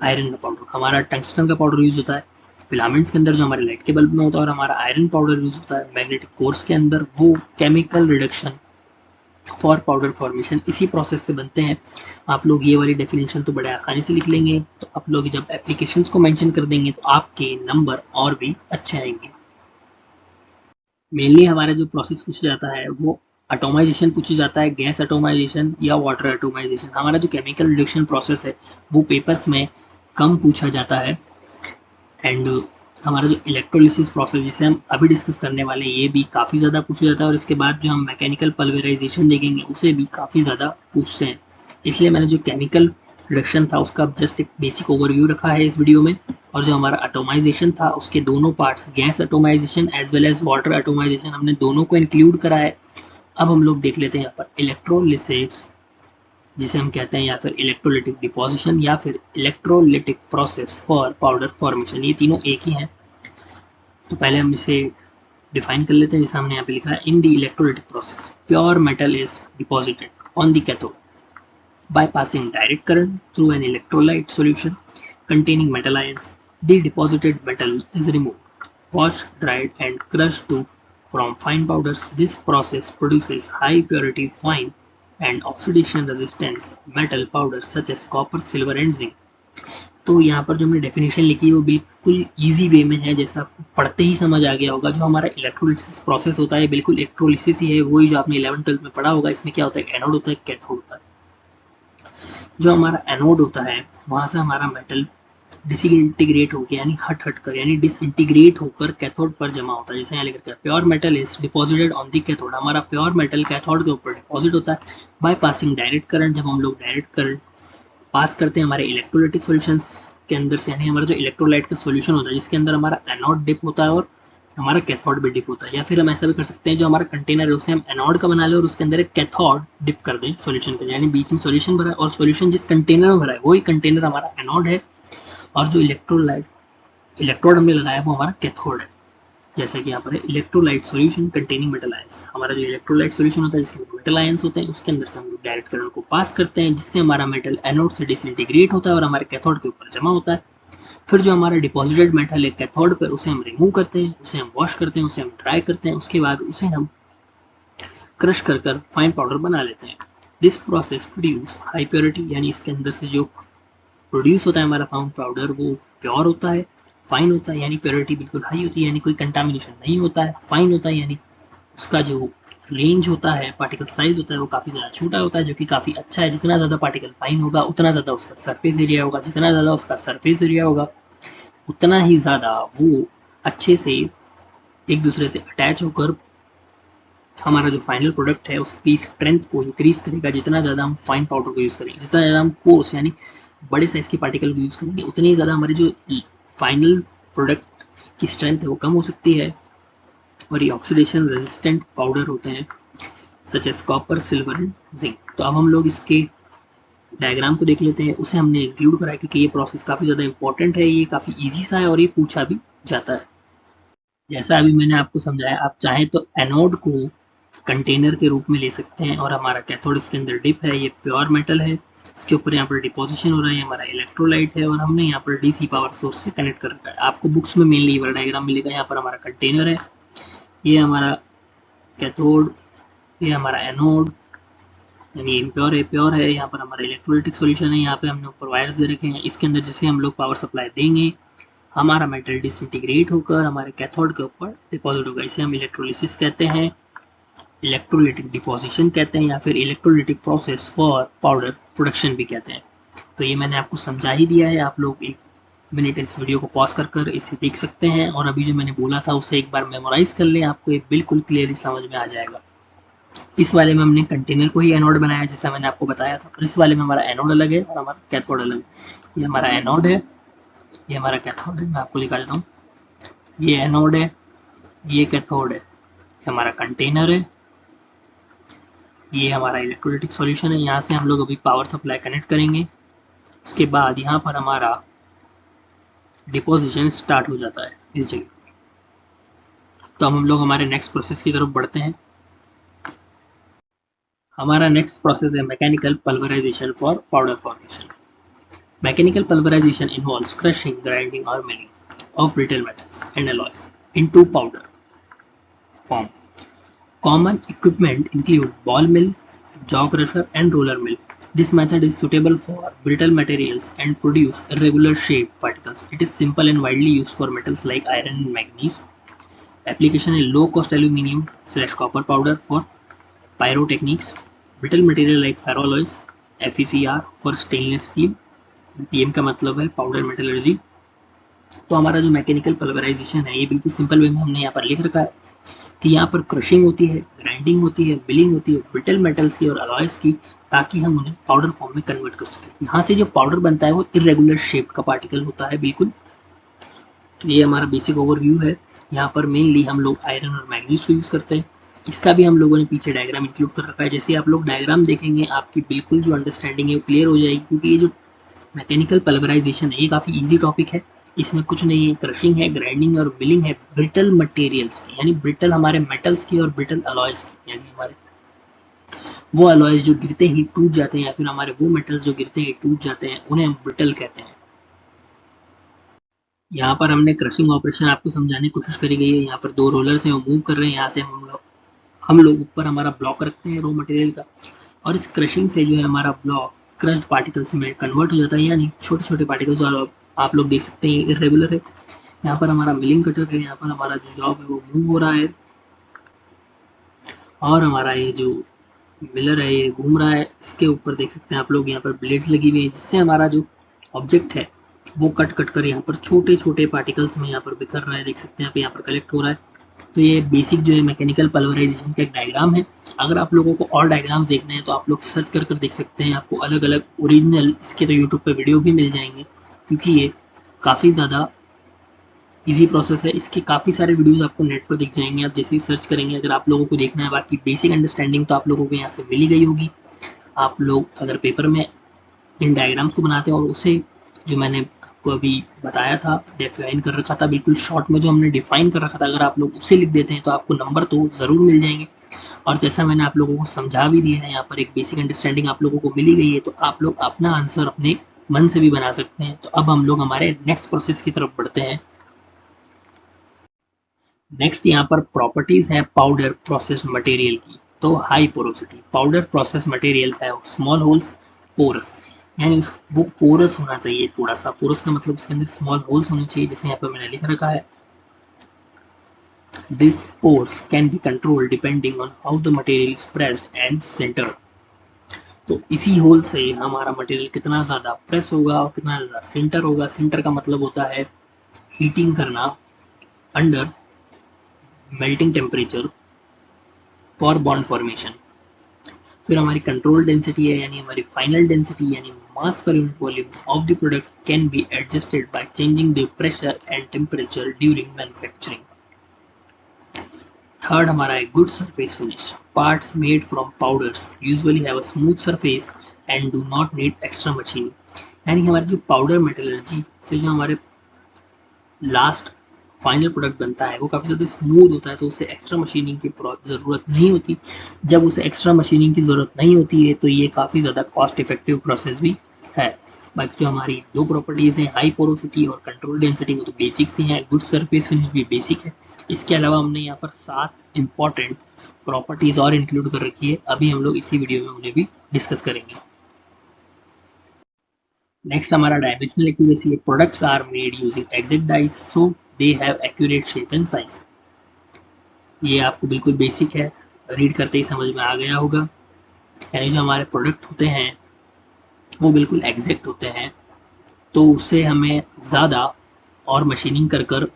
आयरन का पाउडर. हमारा टंगस्टन का पाउडर यूज होता है फिलामेंट्स के अंदर जो हमारे लाइट के बल्ब में होता है, और हमारा आयरन पाउडर यूज होता है मैग्नेटिक कोर्स के अंदर. वो chemical reduction for powder formation इसी प्रोसेस से बनते हैं. आप लोग ये वाली डेफिनेशन तो बड़े आसानी से लिख लेंगे, तो आप लोग जब एप्लीकेशंस को मेंशन कर देंगे तो आपके नंबर और भी अच्छे आएंगे. मेनली हमारा जो प्रोसेस पूछा जाता है वो एटोमाइजेशन पूछा जाता है, गैस एटोमाइजेशन या वाटर एटोमाइजेशन. हमारा जो केमिकल रिडक्शन प्रोसेस है वो पेपर्स में कम पूछा जाता है. एंड हमारा जो इलेक्ट्रोलिसिस प्रोसेस जिसे हम अभी डिस्कस करने वाले हैं ये भी काफ़ी ज़्यादा पूछा जाता है, और इसके बाद जो हम मैकेनिकल पल्वेराइजेशन देखेंगे उसे भी काफ़ी ज़्यादा पूछते हैं. इसलिए मैंने जो केमिकल रिडक्शन था उसका जस्ट एक बेसिक ओवरव्यू रखा है इस वीडियो में, और जो हमारा एटोमाइजेशन था उसके दोनों parts gas atomization as well as water atomization हमने दोनों को इंक्लूड करा है. अब हम लोग देख लेते हैं यहाँ पर इलेक्ट्रोलिसिस जिसे हम कहते हैं या फिर इलेक्ट्रोलिटिक डिपोजिशन या फिर electrolytic process for powder formation. ये तीनों एक ही हैं. तो पहले हम इसे डिफाइन कर लेते हैं जैसे हमने यहाँ पे लिखा है. In the electrolytic process pure metal is deposited on the cathode by passing direct current through an electrolyte solution containing metal ions. The deposited metal is removed, washed, dried and crushed to form fine powders. This process produces high purity fine and oxidation resistance metal powders such as copper, silver and zinc. तो यहाँ पर जो हमने definition लिखी है वो बिल्कुल easy way में है, जैसा आपको पढ़ते ही समझ आ गया होगा. जो हमारा इलेक्ट्रोलिसिस प्रोसेस होता है बिल्कुल इलेक्ट्रोलिसिस ही है, वही जो आपने 11th-12th में पढ़ा होगा. इसमें क्या होता है, एनोड होता है, कैथोड होता है. जो हमारा एनोड होता है वहां से हमारा मेटल डिसइंटीग्रेट होकर यानी हट कर यानी डिसइंटीग्रेट होकर कैथोड पर जमा होता है. जैसे यहाँ लिखा है pure metal is deposited on the cathode. हमारा प्योर मेटल कैथोड के ऊपर डिपॉजिट होता है बाय पासिंग डायरेक्ट करंट. जब हम लोग डायरेक्ट करंट पास करते हैं हमारे इलेक्ट्रोलाइटिक सॉल्यूशंस के अंदर से, यानी हमारा जो इलेक्ट्रोलाइट का सॉल्यूशन होता है जिसके अंदर हमारा एनोड डिप होता है और हमारा कैथोड भी डिप होता है. या फिर हम ऐसा भी कर सकते हैं जो हमारा कंटेनर है उसे हम एनोड का बना लें और उसके अंदर एक कैथोड डिप कर दें सॉल्यूशन के, यानी बीच में सॉल्यूशन भरा है और सॉल्यूशन जिस कंटेनर में भरा है वही कंटेनर हमारा एनोड है और जो इलेक्ट्रोड हमने लगाया वो हमारा कैथोड है. जैसे कि यहाँ पर electrolyte solution containing metal ions. हमारा जो इलेक्ट्रोलाइट सॉल्यूशन होता है जिसके अंदर मेटल आयंस होते हैं उसके अंदर से हम लोग डायरेक्ट करंट को पास करते हैं जिससे हमारा मेटल एनोड से डिसइंटीग्रेट होता है और हमारे कैथोड के ऊपर जमा होता है. फिर जो हमारा डिपॉजिटेड मेटल है कैथोड पर उसे हम रिमूव करते हैं, उसे हम वॉश करते हैं, उसे हम ड्राई करते हैं, उसके बाद उसे हम क्रश कर फाइन पाउडर बना लेते हैं. This process produce high purity, यानी इसके अंदर से जो प्रोड्यूस होता है हमारा फाइन पाउडर वो प्योर होता है, फाइन होता है यानी प्योरिटी बिल्कुल हाई होती है यानी कोई कंटामिनेशन नहीं होता है, फाइन होता है यानी उसका जो रेंज होता है पार्टिकल साइज होता है वो काफ़ी ज़्यादा छोटा होता है जो कि काफ़ी अच्छा है. जितना ज़्यादा पार्टिकल फाइन होगा उतना ज़्यादा उसका सरफेस एरिया होगा, जितना ज़्यादा उसका सरफेस एरिया होगा उतना ही ज़्यादा वो अच्छे से एक दूसरे से अटैच होकर हमारा जो फाइनल प्रोडक्ट है उसकी स्ट्रेंथ को इंक्रीज करेगा. जितना ज़्यादा हम फाइन पाउडर को यूज़ करेंगे, जितना ज़्यादा हम कोर्स यानी बड़े साइज के पार्टिकल को यूज़ करेंगे उतनी ज़्यादा हमारी जो फाइनल प्रोडक्ट की स्ट्रेंथ है वो कम हो सकती है. और ये ऑक्सीडेशन रेजिस्टेंट पाउडर होते हैं such as copper, silver and zinc. तो अब हम लोग इसके डायग्राम को देख लेते हैं. उसे हमने इंक्लूड करा है क्योंकि ये प्रोसेस काफ़ी ज़्यादा इंपॉर्टेंट है, ये काफ़ी ईजी सा है और ये पूछा भी जाता है. जैसा अभी मैंने आपको समझाया, आप चाहें तो एनोड को कंटेनर के रूप में ले सकते हैं और हमारा कैथोड इसके अंदर डिप है, ये प्योर मेटल है, इसके ऊपर यहाँ पर डिपोजिशन हो रहा है, हमारा इलेक्ट्रोलाइट है और हमने यहाँ पर डीसी पावर सोर्स से कनेक्ट कर रखा है. आपको बुक्स में मेनली ये वाला डायग्राम मिलेगा. यहाँ पर हमारा कंटेनर है, ये हमारा कैथोड, ये हमारा एनोड, यानी इम्प्योर है, प्योर है। यहाँ पर हमारा इलेक्ट्रोलाइटिक सॉल्यूशन है, यहाँ पे हमने ऊपर वायर्स दे रखे हैं, इसके अंदर जैसे हम लोग पावर सप्लाई देंगे हमारा मेटल डिसइंटीग्रेट होकर हमारे कैथोड के ऊपर डिपॉजिट होगा। इसे हम इलेक्ट्रोलिसिस कहते हैं, इलेक्ट्रोलाइटिक डिपोजिशन कहते हैं, या फिर electrolytic process for powder production भी कहते हैं। तो ये मैंने आपको समझा ही दिया है, आप लोग 1 मिनट इस वीडियो को पॉज कर इसे देख सकते हैं, और अभी जो मैंने बोला था उसे एक बार मेमोराइज कर लें, आपको ये बिल्कुल क्लियरली समझ में आ जाएगा। इस वाले में हमने कंटेनर को ही एनोड बनाया जैसा मैंने आपको बताया था, और इस वाले में हमारा एनोड अलग है और हमारा कैथोड अलग है। ये हमारा एनोड है, ये हमारा कैथोड है, मैं आपको दिखा देता हूँ। ये एनोड है, ये कैथोड है, ये हमारा कंटेनर है, ये हमारा इलेक्ट्रोलाइटिक सॉल्यूशन है। यहाँ से हम लोग अभी पावर सप्लाई कनेक्ट करेंगे, उसके बाद यहाँ पर हमारा डिपोजिशन स्टार्ट हो जाता है इस जगह। तो हम लोग हमारे नेक्स्ट प्रोसेस की तरफ बढ़ते हैं। हमारा नेक्स्ट प्रोसेस है mechanical pulverisation for powder formation. Mechanical pulverisation involves crushing, grinding और milling of brittle metals and alloys into powder form. Common equipment include ball mill, jaw crusher and roller mill. This method is suitable for brittle materials and produce irregular shaped particles. It is simple and widely used for metals like iron and manganese. Application is low cost aluminum/copper powder for pyrotechnics. Brittle material like ferroalloys, FeCr for stainless steel. PM का मतलब है powder metallurgy. तो हमारा जो mechanical pulverisation है ये बिल्कुल simple way में हमने यहाँ पर लिख रखा है कि यहाँ पर क्रशिंग होती है, ग्राइंडिंग होती है, मिलिंग होती है ब्रिटल मेटल्स की और अलॉयज की, ताकि हम उन्हें पाउडर फॉर्म में कन्वर्ट कर सकें। यहाँ से जो पाउडर बनता है वो इरेगुलर शेप का पार्टिकल होता है बिल्कुल। तो ये हमारा बेसिक ओवरव्यू है। यहाँ पर मेनली हम लोग आयरन और मैग्नीज को यूज़ करते हैं। इसका भी हम लोगों ने पीछे डायग्राम इंक्लूड कर रखा है, जैसे आप लोग डायग्राम देखेंगे आपकी बिल्कुल जो अंडरस्टैंडिंग है वो क्लियर हो जाएगी, क्योंकि ये जो मैकेनिकल पल्वराइजेशन है ये काफ़ी ईजी टॉपिक है। इसमें कुछ नहीं है, क्रशिंग है, ग्राइंडिंग और मिलिंग है ब्रिटल मटेरियल्स की, यानी ब्रिटल हमारे मेटल्स की और ब्रिटल अलॉयज की, यानी हमारे वो अलॉयज जो गिरते ही टूट जाते हैं, या फिर हमारे वो मेटल्स जो गिरते ही टूट जाते हैं उन्हें हम ब्रिटल कहते हैं। यहाँ पर हमने क्रशिंग ऑपरेशन आपको समझाने की कोशिश करी गई है। यहाँ पर 2 रोलर्स हैं वो मूव कर रहे हैं, यहाँ से हम लोग ऊपर हमारा ब्लॉक रखते हैं रॉ मटेरियल का, और इस क्रशिंग से जो है हमारा ब्लॉक क्रश्ड पार्टिकल्स में कन्वर्ट हो जाता है, यानी छोटे छोटे पार्टिकल्स जो आप लोग देख सकते हैं इरेगुलर है। यहाँ पर हमारा मिलिंग कटर है, यहाँ पर हमारा जो जॉब है वो मूव हो रहा है, और हमारा ये जो मिलर है ये घूम रहा है। इसके ऊपर देख सकते हैं आप लोग यहाँ पर ब्लेड्स लगी हुई है, जिससे हमारा जो ऑब्जेक्ट है वो कट कट कर यहाँ पर छोटे छोटे पार्टिकल्स में यहाँ पर बिखर रहा है, देख सकते हैं आप यहाँ पर कलेक्ट हो रहा है। तो ये बेसिक जो है मैकेनिकल पल्वराइजेशन का एक डायग्राम है। अगर आप लोगों को और डायग्राम्स देखने हैं तो आप लोग सर्च कर देख सकते हैं, आपको अलग अलग ओरिजिनल इसके तो यूट्यूब पे वीडियो भी मिल जाएंगे, क्योंकि ये काफ़ी ज़्यादा इजी प्रोसेस है। इसके काफ़ी सारे वीडियोस आपको नेट पर दिख जाएंगे, आप जैसे ही सर्च करेंगे। अगर आप लोगों को देखना है, बाकी बेसिक अंडरस्टैंडिंग तो आप लोगों को यहाँ से मिली गई होगी। आप लोग अगर पेपर में इन डायग्राम्स को बनाते हैं और उसे जो मैंने आपको अभी बताया था, डिफाइन कर रखा था बिल्कुल शॉर्ट में, जो हमने डिफाइन कर रखा था, अगर आप लोग उसे लिख देते हैं तो आपको नंबर तो ज़रूर मिल जाएंगे। और जैसा मैंने आप लोगों को समझा भी दिया है, यहाँ पर एक बेसिक अंडरस्टैंडिंग आप लोगों को मिली गई है, तो आप लोग अपना आंसर अपने मन से भी बना सकते हैं। तो अब हम लोग हमारे नेक्स्ट प्रोसेस की तरफ बढ़ते हैं। नेक्स्ट यहाँ पर प्रॉपर्टीज है पाउडर प्रोसेस मटेरियल की। तो high porosity powder process material है, स्मॉल होल्स, पोरस, यानी वो पोरस होना चाहिए थोड़ा सा। पोरस का मतलब उसके अंदर स्मॉल होल्स होने चाहिए, जैसे यहाँ पर मैंने लिख रखा है, this pores can be control depending on how the material is pressed and centre. तो इसी होल से हमारा मटेरियल कितना ज़्यादा प्रेस होगा और कितना ज़्यादा सेंटर होगा। सेंटर का मतलब होता है हीटिंग करना under melting temperature for bond formation. फिर हमारी कंट्रोल डेंसिटी है, यानी हमारी फाइनल डेंसिटी, यानी mass per unit volume of the product can be adjusted by changing the pressure and temperature during manufacturing. Third हमारा है good surface finish. Parts made from powders usually have a smooth surface and do not need extra machining, यानी हमारी जो powder metallurgy से जो हमारे last final product बनता है वो काफ़ी ज़्यादा स्मूथ होता है, तो उसे एक्स्ट्रा मशीनिंग की ज़रूरत नहीं होती। जब उसे एक्स्ट्रा मशीनिंग की ज़रूरत नहीं होती है तो ये काफ़ी ज़्यादा कॉस्ट इफेक्टिव प्रोसेस भी है। बाकी जो हमारी 2 प्रॉपर्टीज़ हैं, हाई पोरोसिटी और कंट्रोल डेंसिटी, वो तो बेसिक्स ही हैं। गुड सरफेस फिनिश भी बेसिक है। इसके अलावा हमने यहाँ पर 7 इम्पॉर्टेंट प्रॉपर्टीज और इंक्लूड कर रखी है, अभी हम लोग इसी वीडियो में उन्हें भी डिस्कस करेंगे। नेक्स्ट हमारा डायमेंशनल एक्यूरेसी है। Products are made using exact dies so they have accurate shape and size. ये आपको बिल्कुल बेसिक है, रीड करते ही समझ में आ गया होगा। यानी जो हमारे प्रोडक्ट होते हैं वो बिल्कुल एग्जैक्ट होते हैं, तो उससे हमें ज़्यादा और मशीनिंग कर कर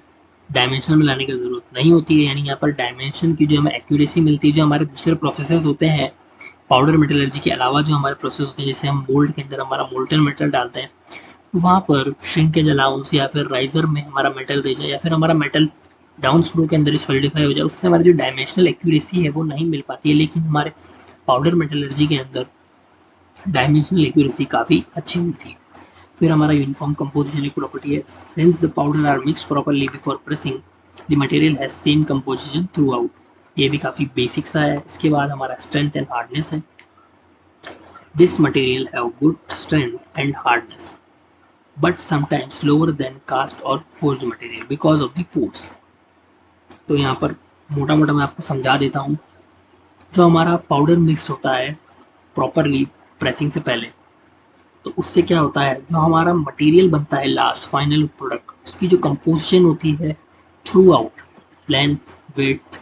डायमेंशन में लाने की ज़रूरत नहीं होती है। यानी यहाँ पर डायमेंशन की जो हमें एक्यूरेसी मिलती है, जो हमारे दूसरे प्रोसेसेस होते हैं पाउडर मेटलर्जी के अलावा, जो हमारे प्रोसेस होते हैं जैसे हम मोल्ड के अंदर हमारा मोल्टन मेटल डालते हैं, तो वहाँ पर श्रिंकेज अलाउंस या फिर राइजर में हमारा मेटल रह जाए या फिर हमारा मेटल डाउन स्क्रू के अंदर सॉलिडिफाई हो जाए, उससे हमारी जो डायमेंशनल एक्यूरेसी है वो नहीं मिल पाती है। लेकिन हमारे पाउडर मेटलर्जी के अंदर डायमेंशनल एक्यूरेसी काफ़ी अच्छी मिलती है। फिर हमारा यूनिफॉर्म कंपोजिशन एक प्रॉपर्टी है। Since the powder are mixed properly before pressing the material has same composition throughout. ये भी काफ़ी बेसिक सा है। इसके बाद हमारा स्ट्रेंथ एंड हार्डनेस है। This material have good strength and hardness but sometimes lower than cast or forged material because of the pores. तो यहाँ पर मोटा मोटा मैं आपको समझा देता हूँ। जो हमारा पाउडर मिक्स्ड होता है प्रॉपरली प्रेसिंग से पहले, तो उससे क्या होता है, जो हमारा मटेरियल बनता है लास्ट फाइनल प्रोडक्ट, उसकी जो कंपोजिशन होती है थ्रू आउट लेंथ वेथ,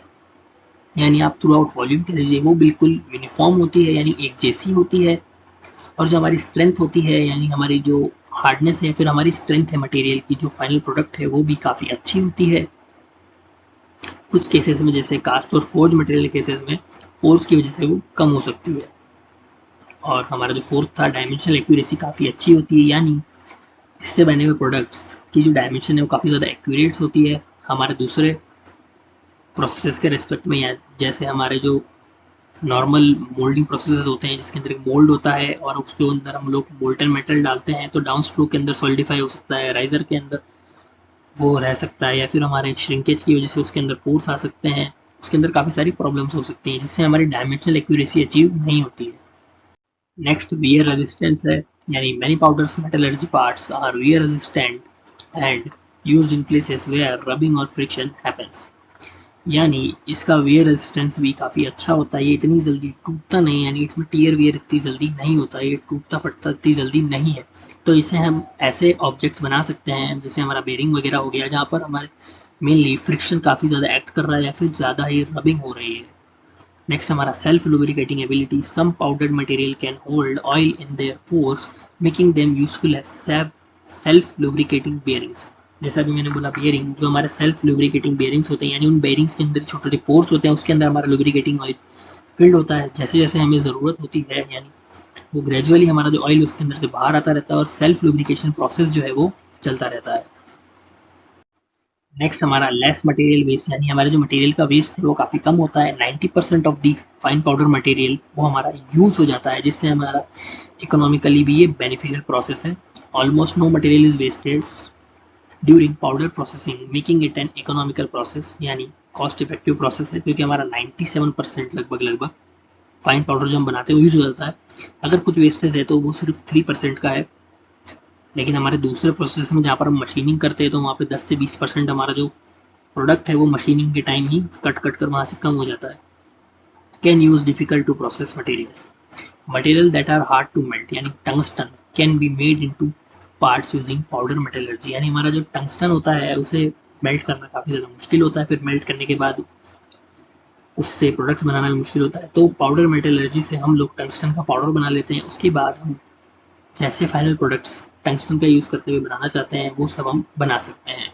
यानी आप थ्रू आउट वॉल्यूम कह लीजिए, वो बिल्कुल यूनिफॉर्म होती है, यानी एक जैसी होती है। और जो हमारी स्ट्रेंथ होती है, यानी हमारी जो हार्डनेस है, फिर हमारी स्ट्रेंथ है मटेरियल की, जो फाइनल प्रोडक्ट है वो भी काफ़ी अच्छी होती है। कुछ केसेस में जैसे कास्ट और फोर्ज मटेरियल केसेस में पोर्स की वजह से वो कम हो सकती है। और हमारा जो फोर्थ था, डायमेंशनल एक्यूरेसी काफ़ी अच्छी होती है, यानी इससे बने हुए प्रोडक्ट्स की जो डायमेंशन है वो काफ़ी ज़्यादा एक्यूरेट होती है हमारे दूसरे प्रोसेस के रिस्पेक्ट में। या जैसे हमारे जो नॉर्मल मोल्डिंग प्रोसेस होते हैं जिसके अंदर एक मोल्ड होता है और उसके अंदर हम लोग मोल्टन मेटल डालते हैं, तो डाउन स्क्रू के अंदर सॉलिडिफाई हो सकता है, राइजर के अंदर वो रह सकता है, या फिर हमारे श्रिंकेज की वजह से उसके अंदर पोर्स आ सकते हैं, उसके अंदर काफ़ी सारी प्रॉब्लम्स हो सकती हैं जिससे हमारी डायमेंशनल एक्यूरेसी अचीव नहीं होती है। नेक्स्ट वियर रेजिस्टेंस है। यानी many powders metallurgy parts are wear resistant and used in places where rubbing और फ्रिक्शन हैपेंस। यानी इसका वियर रेजिस्टेंस भी काफ़ी अच्छा होता है, ये इतनी जल्दी टूटता नहीं, यानी इसमें टीयर वियर इतनी जल्दी नहीं होता, ये टूटता फटता इतनी जल्दी नहीं है। तो इसे हम ऐसे ऑब्जेक्ट्स बना सकते हैं जैसे हमारा बेरिंग वगैरह हो गया, जहाँ पर हमारे मेनली फ्रिक्शन काफ़ी ज़्यादा एक्ट कर रहा है या फिर ज़्यादा ही रबिंग हो रही है। नेक्स्ट हमारा self lubricating ability. Some powdered material can hold oil in their pores making them useful as self lubricating bearings. जैसा भी मैंने बोला, बेयरिंग जो हमारे सेल्फ लुब्रिकेटिंग बेयरिंग्स होते हैं, यानी उन बेयरिंग्स के अंदर छोटे छोटे पोर्स होते हैं, उसके अंदर हमारा लुब्रिकेटिंग ऑयल फिल्ड होता है। जैसे जैसे हमें ज़रूरत होती है, यानी वो ग्रेजुअली हमारा जो ऑयल उसके अंदर से बाहर आता रहता है और सेल्फ लुब्रिकेशन प्रोसेस जो है वो चलता रहता है। नेक्स्ट हमारा लेस मटेरियल वेस्ट, यानी हमारे जो मटेरियल का वेस्ट है वो काफ़ी कम होता है। 90% of the fine powder material वो हमारा यूज़ हो जाता है, जिससे हमारा इकोनॉमिकली भी ये बेनिफिशियल प्रोसेस है। Almost no material is wasted during powder processing making it an economical process, यानी कॉस्ट इफेक्टिव प्रोसेस है, क्योंकि हमारा 97% लगभग फाइन पाउडर जो हम बनाते हैं वो यूज़ हो जाता है। अगर कुछ वेस्टेज है तो वो सिर्फ 3% का है, लेकिन हमारे दूसरे प्रोसेस में जहाँ पर हम मशीनिंग करते हैं तो वहाँ पे 10 से 20% हमारा जो प्रोडक्ट है वो मशीनिंग के टाइम ही कट कर वहाँ से कम हो जाता है। Can use difficult to process materials. Material that are hard to melt, यानी tungsten can be made into parts using powder metallurgy. यानी हमारा जो टंगस्टन होता है उसे मेल्ट करना काफ़ी ज़्यादा मुश्किल होता है, फिर मेल्ट करने के बाद उससे प्रोडक्ट बनाना भी मुश्किल होता है। तो पाउडर मेटलर्जी से हम लोग टंगस्टन का पाउडर बना लेते हैं, उसके बाद हम जैसे फाइनल प्रोडक्ट्स टंगस्टन का यूज़ करते हुए बनाना चाहते हैं वो सब हम बना सकते हैं।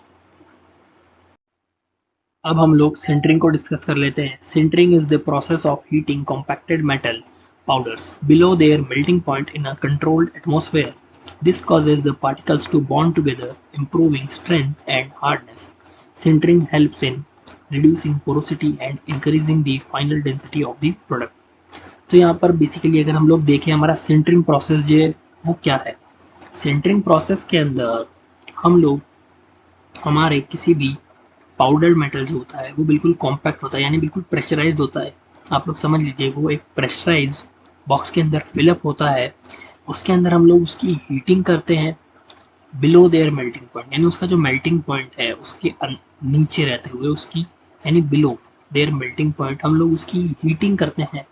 अब हम लोग सिंटरिंग को डिस्कस कर लेते हैं। Sintering is the process of heating compacted metal powders below their melting point in a controlled atmosphere. This causes the particles to bond together, improving strength and hardness. Sintering helps in reducing porosity and increasing the final density of the product. तो यहाँ पर basically अगर हम लोग देखें हमारा sintering process जो है वो क्या है। सिंटरिंग प्रोसेस के अंदर हम लोग हमारे किसी भी पाउडर मेटल जो होता है वो बिल्कुल कॉम्पैक्ट होता है, यानी बिल्कुल प्रेशराइज्ड होता है। आप लोग समझ लीजिए वो एक प्रेशराइज्ड बॉक्स के अंदर फिलअप होता है, उसके अंदर हम लोग उसकी हीटिंग करते हैं बिलो देयर मेल्टिंग पॉइंट, यानी उसका जो मेल्टिंग पॉइंट है उसके नीचे रहते हुए उसकी, यानी बिलो देयर मेल्टिंग पॉइंट, हम लोग उसकी हीटिंग करते हैं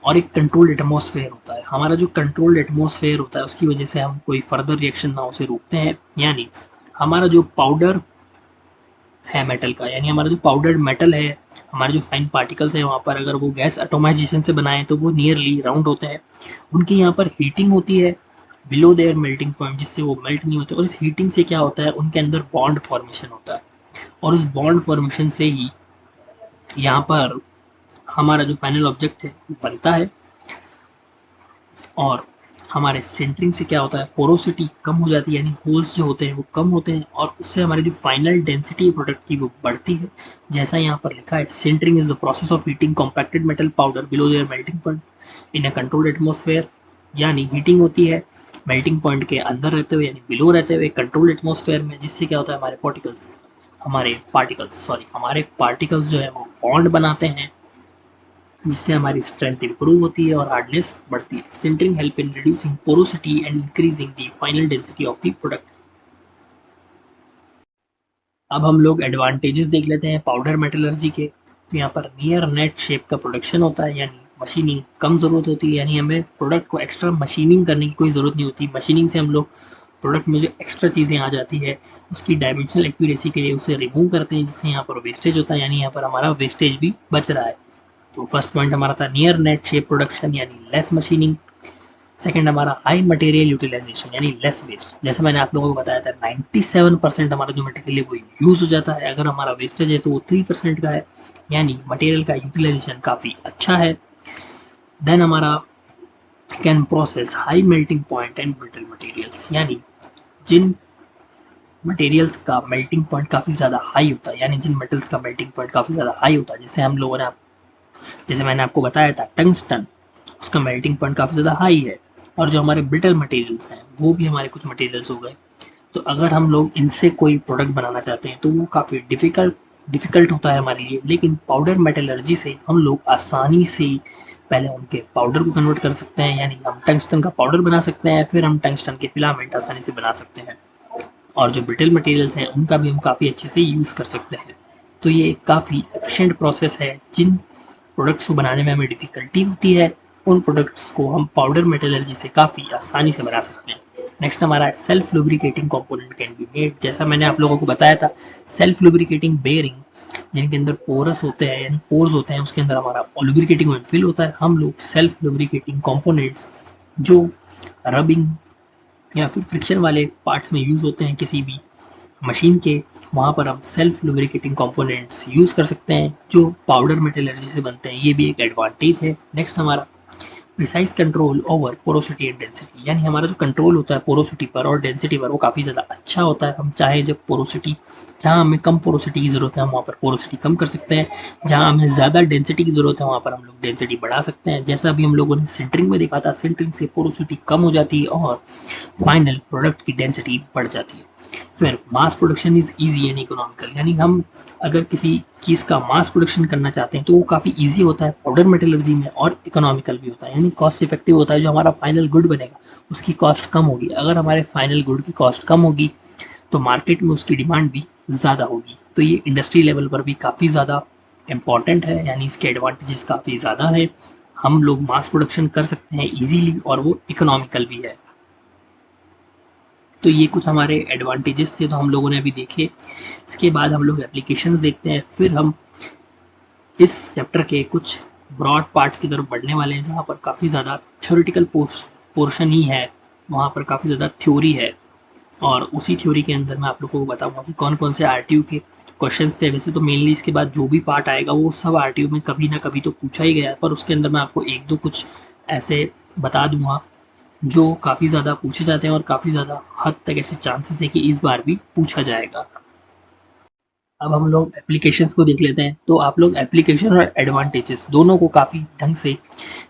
और एक कंट्रोल्ड एटमॉस्फेयर होता है। हमारा जो कंट्रोल्ड एटमॉस्फेयर होता है उसकी वजह से हम कोई फर्दर रिएक्शन ना उसे रोकते हैं, यानी हमारा जो पाउडर है मेटल का, यानी हमारा जो पाउडर्ड मेटल है, हमारे जो फाइन पार्टिकल्स हैं वहाँ पर अगर वो गैस एटोमाइजेशन से बनाए तो वो नियरली राउंड होते हैं। उनकी यहाँ पर हीटिंग होती है बिलो देयर मेल्टिंग पॉइंट, जिससे वो मेल्ट नहीं होते, और इस हीटिंग से क्या होता है उनके अंदर बॉन्ड फॉर्मेशन होता है, और उस बॉन्ड फॉर्मेशन से ही यहाँ पर हमारा जो फाइनल ऑब्जेक्ट है वो बनता है। और हमारे सेंटरिंग से क्या होता है, पोरोसिटी कम हो जाती है, यानी होल्स जो होते हैं वो कम होते हैं, और उससे हमारी जो फाइनल डेंसिटी प्रोडक्ट की वो बढ़ती है। जैसा यहाँ पर लिखा है, sintering is the process of heating compacted metal powder below their melting point in a controlled atmosphere, यानी हीटिंग होती है मेल्टिंग पॉइंट के अंदर रहते हुए, यानी बिलो रहते हुए कंट्रोल्ड एटमॉस्फेयर में, जिससे क्या होता है हमारे पार्टिकल्स जो है वो बॉन्ड बनाते हैं, जिससे हमारी स्ट्रेंथ इंप्रूव होती है और हार्डनेस बढ़ती है। Sintering help in reducing porosity and increasing the final density of the product. अब हम लोग एडवांटेजेस देख लेते हैं पाउडर मेटलर्जी के। तो यहाँ पर नियर नेट शेप का प्रोडक्शन होता है, यानी मशीनिंग कम ज़रूरत होती है, यानी हमें प्रोडक्ट को एक्स्ट्रा मशीनिंग करने की कोई ज़रूरत नहीं होती। मशीनिंग से हम लोग प्रोडक्ट में जो एक्स्ट्रा चीज़ें आ जाती है उसकी डायमेंशनल एक्यूरेसी के लिए उसे रिमूव करते हैं, जिससे यहाँ पर वेस्टेज होता है, यानी यहाँ पर हमारा वेस्टेज भी बच रहा है। तो फर्स्ट पॉइंट हमारा था नियर नेट शेप प्रोडक्शन, यानी लेस मशीनिंग। सेकंड हमारा हाई मटेरियल यूटिलाइजेशन, यानी लेस वेस्ट। जैसे मैंने आप लोगों को बताया था 97% हमारा जो मटेरियल है वो यूज हो जाता है, अगर हमारा वेस्टेज है तो वो 3% का है, यानी मटेरियल का यूटिलाइजेशन काफ़ी अच्छा है। देन हमारा can process high melting point and brittle material, यानी जिन मटेरियल्स का मेल्टिंग पॉइंट काफ़ी ज़्यादा हाई होता है, यानी जिन मेटल्स का मेल्टिंग पॉइंट काफ़ी ज़्यादा हाई होता है, जैसे हम लोगों ने जैसे मैंने आपको बताया था टंगस्टन, उसका मेल्टिंग पॉइंट काफ़ी ज़्यादा हाई है। और जो हमारे ब्रिटल मटेरियल्स हैं वो भी हमारे कुछ मटेरियल्स हो गए। तो अगर हम लोग इनसे कोई प्रोडक्ट बनाना चाहते हैं तो वो काफ़ी डिफ़िकल्ट होता है हमारे लिए, लेकिन पाउडर मेटलर्जी से हम लोग आसानी से पहले उनके पाउडर को कन्वर्ट कर सकते हैं, यानी हम टंगस्टन का पाउडर बना सकते हैं, फिर हम टंगस्टन के फिलामेंट आसानी से बना सकते हैं, और जो ब्रिटल मटेरियल्स हैं उनका भी हम काफ़ी अच्छे से यूज़ कर सकते हैं। तो ये काफ़ी एफिशिएंट प्रोसेस है। जिन प्रोडक्ट्स को बनाने में हमें डिफिकल्टी होती है उन प्रोडक्ट्स को हम पाउडर मेटलर्जी से काफ़ी आसानी से बना सकते हैं। नेक्स्ट हमारा self lubricating component can be made. जैसा मैंने आप लोगों को बताया था, सेल्फ लुब्रिकेटिंग बेयरिंग जिनके अंदर पोरस होते हैं, यानी पोर्स होते हैं, उसके अंदर हमारा लुब्रिकेटिंग ऑयल फिल होता है। हम लोग सेल्फ लुब्रिकेटिंग कंपोनेंट्स जो रबिंग या फिर फ्रिक्शन वाले पार्ट्स में यूज़ होते हैं किसी भी मशीन के, वहाँ पर हम सेल्फ लुब्रिकेटिंग कंपोनेंट्स यूज़ कर सकते हैं जो पाउडर मेटलर्जी से बनते हैं। ये भी एक एडवांटेज है। नेक्स्ट हमारा precise control over porosity and density, यानी हमारा जो कंट्रोल होता है पोरोसिटी पर और डेंसिटी पर वो काफ़ी ज़्यादा अच्छा होता है। हम चाहे जब पोरोसिटी, जहाँ हमें कम पोरोसिटी की ज़रूरत है हम वहाँ पर पोरोसिटी कम कर सकते हैं, जहाँ हमें ज़्यादा डेंसिटी की ज़रूरत है वहाँ पर हम लोग डेंसिटी बढ़ा सकते हैं। जैसा अभी हम लोगों ने सेंटरिंग में देखा था, सेंटरिंग से पोरोसिटी कम हो जाती है और फाइनल प्रोडक्ट की डेंसिटी बढ़ जाती है। फिर mass production is easy and economical, यानी हम अगर किसी चीज़ का मास प्रोडक्शन करना चाहते हैं तो वो काफ़ी ईजी होता है पाउडर मेटलर्जी में, और इकोनॉमिकल भी होता है, यानी कॉस्ट इफेक्टिव होता है। जो हमारा फाइनल गुड बनेगा उसकी कॉस्ट कम होगी। अगर हमारे फाइनल गुड की कॉस्ट कम होगी तो मार्केट में उसकी डिमांड भी ज़्यादा होगी। तो ये इंडस्ट्री लेवल पर भी काफ़ी ज़्यादा इम्पॉर्टेंट है, यानी इसके एडवांटेजेस काफ़ी ज़्यादा है। हम लोग मास प्रोडक्शन कर सकते हैं ईजीली और वो इकोनॉमिकल भी है। तो ये कुछ हमारे एडवांटेजेस थे तो हम लोगों ने अभी देखे। इसके बाद हम लोग एप्लीकेशंस देखते हैं, फिर हम इस चैप्टर के कुछ ब्रॉड पार्ट्स की तरफ बढ़ने वाले हैं, जहाँ पर काफ़ी ज़्यादा थ्योरेटिकल पोर्शन ही है, वहाँ पर काफ़ी ज़्यादा थ्योरी है, और उसी थ्योरी के अंदर मैं आप लोगों को बताऊंगा कि कौन कौन से आरटीयू के क्वेश्चन थे। वैसे तो मेनली इसके बाद जो भी पार्ट आएगा वो सब आरटीयू में कभी ना कभी तो पूछा ही गया है, पर उसके अंदर मैं आपको एक दो कुछ ऐसे बता दूंगा जो काफ़ी ज़्यादा पूछे जाते हैं और काफ़ी ज़्यादा हद तक ऐसे चांसेस है कि इस बार भी पूछा जाएगा। अब हम लोग एप्लीकेशंस को देख लेते हैं। तो आप लोग एप्लीकेशन और एडवांटेजेस दोनों को काफ़ी ढंग से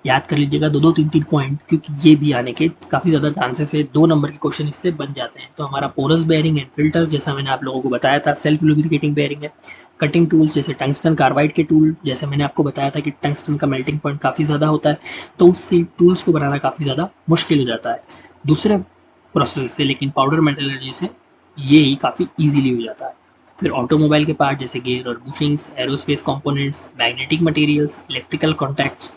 याद कर लीजिएगा, दो दो तीन तीन पॉइंट, क्योंकि ये भी आने के काफ़ी ज़्यादा चांसेस है। 2 नंबर के क्वेश्चन इससे बन जाते हैं। तो हमारा पोरस बेयरिंग एंड फिल्टर, जैसा मैंने आप लोगों को बताया था, सेल्फ लुब्रिकेटिंग बेयरिंग है। कटिंग टूल्स जैसे टंगस्टन कार्बाइड के टूल, जैसे मैंने आपको बताया था कि टंगस्टन का मेल्टिंग पॉइंट काफ़ी ज़्यादा होता है, तो उससे टूल्स को बनाना काफ़ी ज़्यादा मुश्किल हो जाता है दूसरे प्रोसेस से, लेकिन पाउडर मेटलर्जी से ये ही काफ़ी ईजिली हो जाता है। फिर ऑटोमोबाइल के पार्ट जैसे गियर और bushings, aerospace components, magnetic materials, electrical contacts,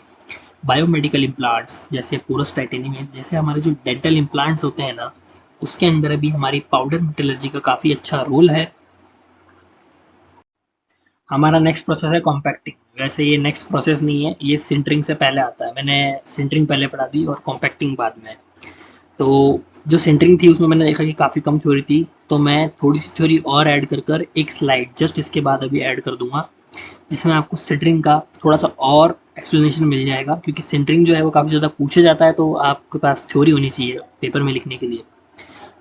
biomedical implants जैसे पोरस टाइटेनियम है, जैसे हमारे जो डेंटल इम्प्लांट्स होते हैं ना, उसके अंदर भी हमारी पाउडर मेटलर्जी का काफ़ी अच्छा रोल है। हमारा नेक्स्ट प्रोसेस है कॉम्पैक्टिंग। वैसे ये नेक्स्ट प्रोसेस नहीं है, ये सिंटरिंग से पहले आता है। मैंने सिंटरिंग पहले पढ़ा दी और कॉम्पैक्टिंग बाद में। तो जो सिंटरिंग थी उसमें मैंने देखा कि काफ़ी कम थ्योरी थी, तो मैं थोड़ी सी थ्योरी और ऐड कर कर एक स्लाइड जस्ट इसके बाद अभी ऐड कर दूंगा, जिसमें आपको सिंटरिंग का थोड़ा सा और एक्सप्लेनेशन मिल जाएगा, क्योंकि सिंटरिंग जो है वो काफ़ी ज़्यादा पूछा जाता है, तो आपके पास थ्योरी होनी चाहिए पेपर में लिखने के लिए।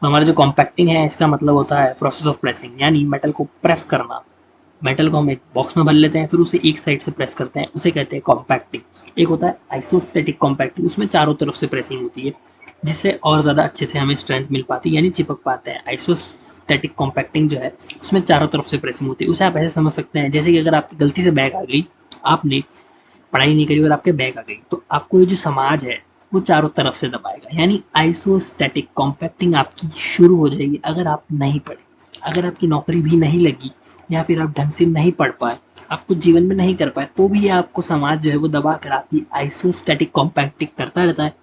हमारा जो कॉम्पैक्टिंग है इसका मतलब होता है प्रोसेस ऑफ प्रेसिंग, यानी मेटल को प्रेस करना। मेटल को हम एक बॉक्स में भर लेते हैं, फिर उसे एक साइड से प्रेस करते हैं, उसे कहते हैं कॉम्पैक्टिंग। एक होता है आइसोस्टैटिक कॉम्पैक्टिंग, उसमें चारों तरफ से प्रेसिंग होती है, जिससे और ज़्यादा अच्छे से हमें स्ट्रेंथ मिल पाती है, यानी चिपक पाते हैं। आइसोस्टैटिक कॉम्पैक्टिंग जो है उसमें चारों तरफ से प्रेसिंग होती है। उसे आप ऐसे समझ सकते हैं जैसे कि अगर आपकी गलती से बैग आ गई, आपने पढ़ाई नहीं करी और आपके बैग आ गई, तो आपको ये जो समाज है वो चारों तरफ से दबाएगा, यानी आइसोस्टैटिक कॉम्पैक्टिंग आपकी शुरू हो जाएगी अगर आप नहीं पढ़े। अगर आपकी नौकरी भी नहीं लगी या फिर आप ढंग से नहीं पढ़ पाए, आप कुछ जीवन में नहीं कर पाए, तो भी ये आपको समाज जो है वो दबा कर आपकी आइसोस्टैटिक कॉम्पैक्टिंग करता रहता है।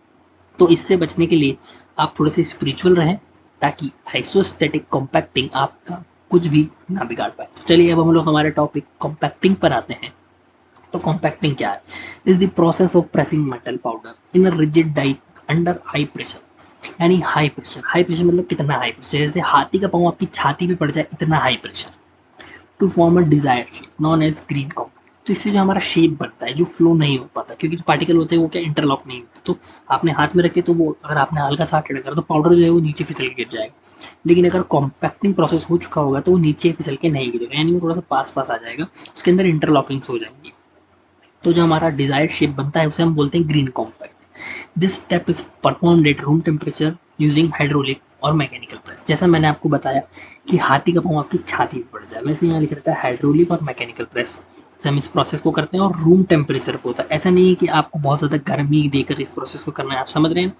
तो इससे बचने के लिए आप थोड़े से स्पिरिचुअल रहें, ताकि आइसोस्टैटिक कॉम्पैक्टिंग आपका कुछ भी ना बिगाड़ पाए। तो चलिए अब हम लोग हमारे टॉपिक कॉम्पैक्टिंग पर आते हैं। तो कॉम्पैक्टिंग क्या है? Is the process of pressing metal powder in a rigid die under high pressure. यानी हाई प्रेशर, हाई प्रेशर मतलब कितना हाई प्रेशर, जैसे हाथी का पाँव आपकी छाती पे पड़ जाए, इतना high pressure, to form a desired shape known as green compact. तो इससे जो हमारा शेप बनता है, जो फ्लो नहीं हो पाता, क्योंकि जो पार्टिकल होते हैं वो क्या इंटरलॉक नहीं होते, तो आपने हाथ में रखे तो वो अगर आपने हल्का सा टेढ़ा करा तो पाउडर जो है वो नीचे फिसल के गिर जाएगा। लेकिन अगर कॉम्पैक्टिंग प्रोसेस हो चुका होगा तो वो नीचे फिसल के नहीं गिरेगा, यानी वो थोड़ा सा पास पास आ जाएगा, उसके अंदर इंटरलॉकिंग्स हो जाएंगी। तो जो हमारा डिजायर्ड शेप बनता है उसे हम बोलते हैं green compact. This step is performed at room temperature using hydraulic और मैकेनिकल प्रेस। जैसा मैंने आपको बताया कि हाथी का पाँव आपकी छाती पर पड़ जाए, वैसे यहाँ लिख रखा है हाइड्रोलिक और मैकेनिकल प्रेस से हम इस प्रोसेस को करते हैं, और रूम टेम्परेचर पे होता है। ऐसा नहीं है कि आपको बहुत ज़्यादा गर्मी देकर इस प्रोसेस को करना है, आप समझ रहे हैं।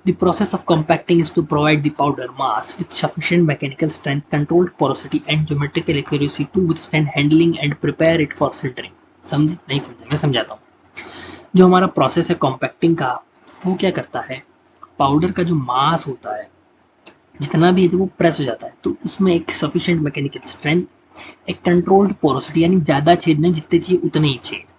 The process of compacting is to provide the powder mass with sufficient mechanical strength, controlled porosity, and geometrical accuracy to withstand handling and prepare it for sintering। समझे? नहीं समझे? मैं समझाता हूँ। जो हमारा प्रोसेस है कॉम्पैक्टिंग का, वो क्या करता है, पाउडर का जो मास होता है जितना भी है, जब वो प्रेस हो जाता है तो उसमें एक सफिशिएंट मैकेनिकल स्ट्रेंथ, एक कंट्रोल्ड पोरोसिटी, यानी ज़्यादा छेद नहीं, जितने चाहिए उतने ही छेद,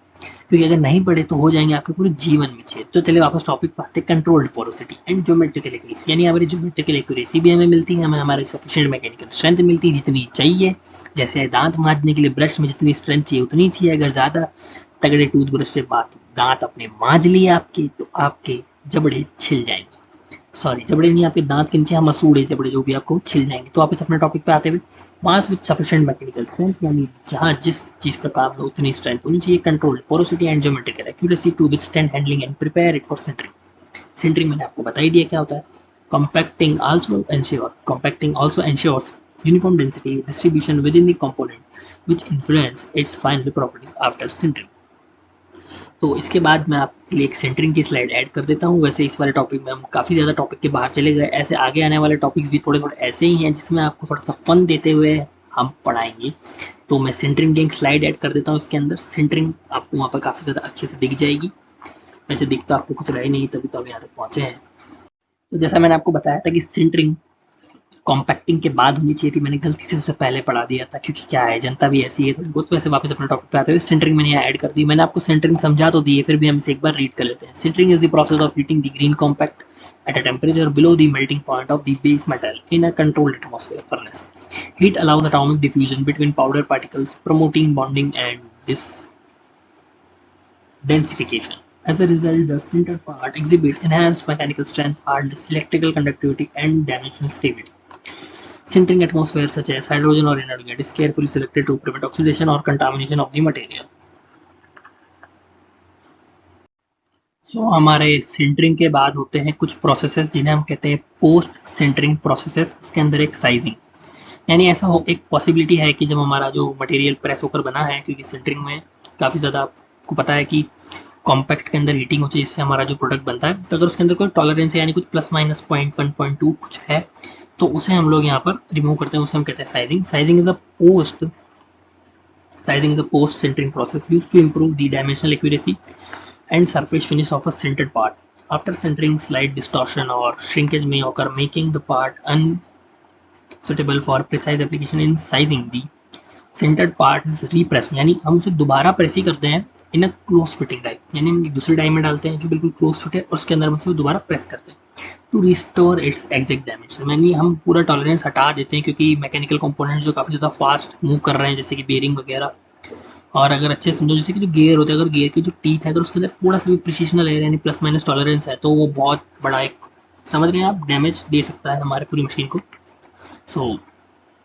क्योंकि अगर नहीं पढ़े तो हो जाएंगे आपके पूरे जीवन में छेद। तो चलिए वापस टॉपिक पर आते हैं, controlled porosity and geometrical accuracy, यानी हमारी ज्योमेट्रिकल एक्यूरेसी भी हमें मिलती है, हमें हमारी सफिशिएंट मैकेनिकल स्ट्रेंथ मिलती है जितनी चाहिए। जैसे दांत मांजने के लिए ब्रश में जितनी स्ट्रेंथ चाहिए उतनी चाहिए। अगर ज़्यादा तगड़े टूथब्रश से दांत अपने मांज लिए आपके, तो आपके जबड़े छिल जाएंगे। सॉरी, जबड़े नहीं, आपके दांत के नीचे हम मसूड़े जबड़े जो भी आपको छिल जाएंगे। तो वापस अपने टॉपिक पे आते हुए, mass with sufficient mechanical strength, यानी जहां जिस चीज का काम है उतनी स्ट्रेंथ होनी चाहिए। Control porosity and geometrical accuracy to withstand handling and prepare it for sintering. Sintering मैंने आपको बता ही दिया क्या होता है। compacting also ensures uniform density distribution within the component which influence its final properties after sintering। तो इसके बाद मैं आपके लिए एक सेंटरिंग की स्लाइड ऐड कर देता हूँ। वैसे इस वाले टॉपिक में हम काफ़ी ज़्यादा टॉपिक के बाहर चले गए, ऐसे आगे आने वाले टॉपिक्स भी थोड़े थोड़े ऐसे ही हैं जिसमें आपको थोड़ा सा फन देते हुए हम पढ़ाएंगे। तो मैं सेंटरिंग की एक स्लाइड ऐड कर देता हूँ इसके अंदर। सेंटरिंग आपको वहाँ पर काफ़ी ज़्यादा अच्छे से दिख जाएगी। वैसे दिख तो आपको कुछ रहा ही नहीं, तभी तो आप यहाँ तक पहुँचे हैं। तो जैसा मैंने आपको बताया था कि सेंटरिंग कॉम्पैक्टिंग के बाद होनी चाहिए थी, मैंने गलती से उससे पहले पढ़ा दिया था, क्योंकि क्या है, जनता भी ऐसी है थोड़ी बहुत। वैसे वापस अपने टॉपिक पे आते हुए सेंटरिंग मैंने यहाँ ऐड कर दी। मैंने आपको सेंटरिंग समझा तो दी है, फिर भी हम इसे एक बार रीड कर लेते हैं। Sintering is the process of heating the green compact at a temperature below the melting point of the base metal in a controlled atmosphere furnace. Heat allows atomic diffusion between powder particles, promoting bonding and this densification. As a result, the sinter part exhibits enhanced mechanical strength, hardness, electrical conductivity, and dimensional stability. Sintering atmosphere such as hydrogen or energy is carefully selected to prevent oxidation or contamination of the material. हमारे sintering के बाद होते हैं कुछ processes जिन्हें हम कहते हैं पोस्ट सिंटरिंग प्रोसेसेस। उसके अंदर एक साइजिंग, यानी ऐसा हो, एक पॉसिबिलिटी है कि जब हमारा जो मटेरियल प्रेस होकर बना है, क्योंकि सिंटरिंग में काफ़ी ज़्यादा आपको पता है कि कॉम्पैक्ट के अंदर हीटिंग होती है जिससे हमारा जो प्रोडक्ट बनता है, तो अगर उसके अंदर कोई टॉलरेंस है, यानी कुछ प्लस माइनस 0.1 0.2 कुछ है, तो उसे हम लोग यहाँ पर रिमूव करते हैं, उसे हम कहते हैं sizing. Sizing is a post centering process used to improve the dimensional accuracy and surface finish of a sintered part. After centering, slight distortion or shrinkage may occur, making the part unsuitable for precise application in sizing. The sintered part is repressed, यानी हम उसे दोबारा press ही करते हैं इन a close fitting die, यानी हम दूसरी die में डालते हैं जो बिल्कुल क्लोज फिट है और उसके अंदर हम उसे दोबारा प्रेस करते हैं to restore its exact dimension. यानी हम पूरा टॉलरेंस हटा देते हैं क्योंकि मैकेनिकल कंपोनेंट जो काफ़ी ज़्यादा फास्ट मूव कर रहे हैं जैसे कि बेरिंग वगैरह, और अगर अच्छे समझो जैसे कि जो गियर होते हैं, अगर गियर के जो टीथ है अगर उसके अंदर थोड़ा सा भी प्रिसिशन लेयर यानी प्लस माइनस टॉलरेंस है तो वो बहुत बड़ा एक, समझ रहे हैं आप, डैमेज दे सकता है हमारे पूरी मशीन को। सो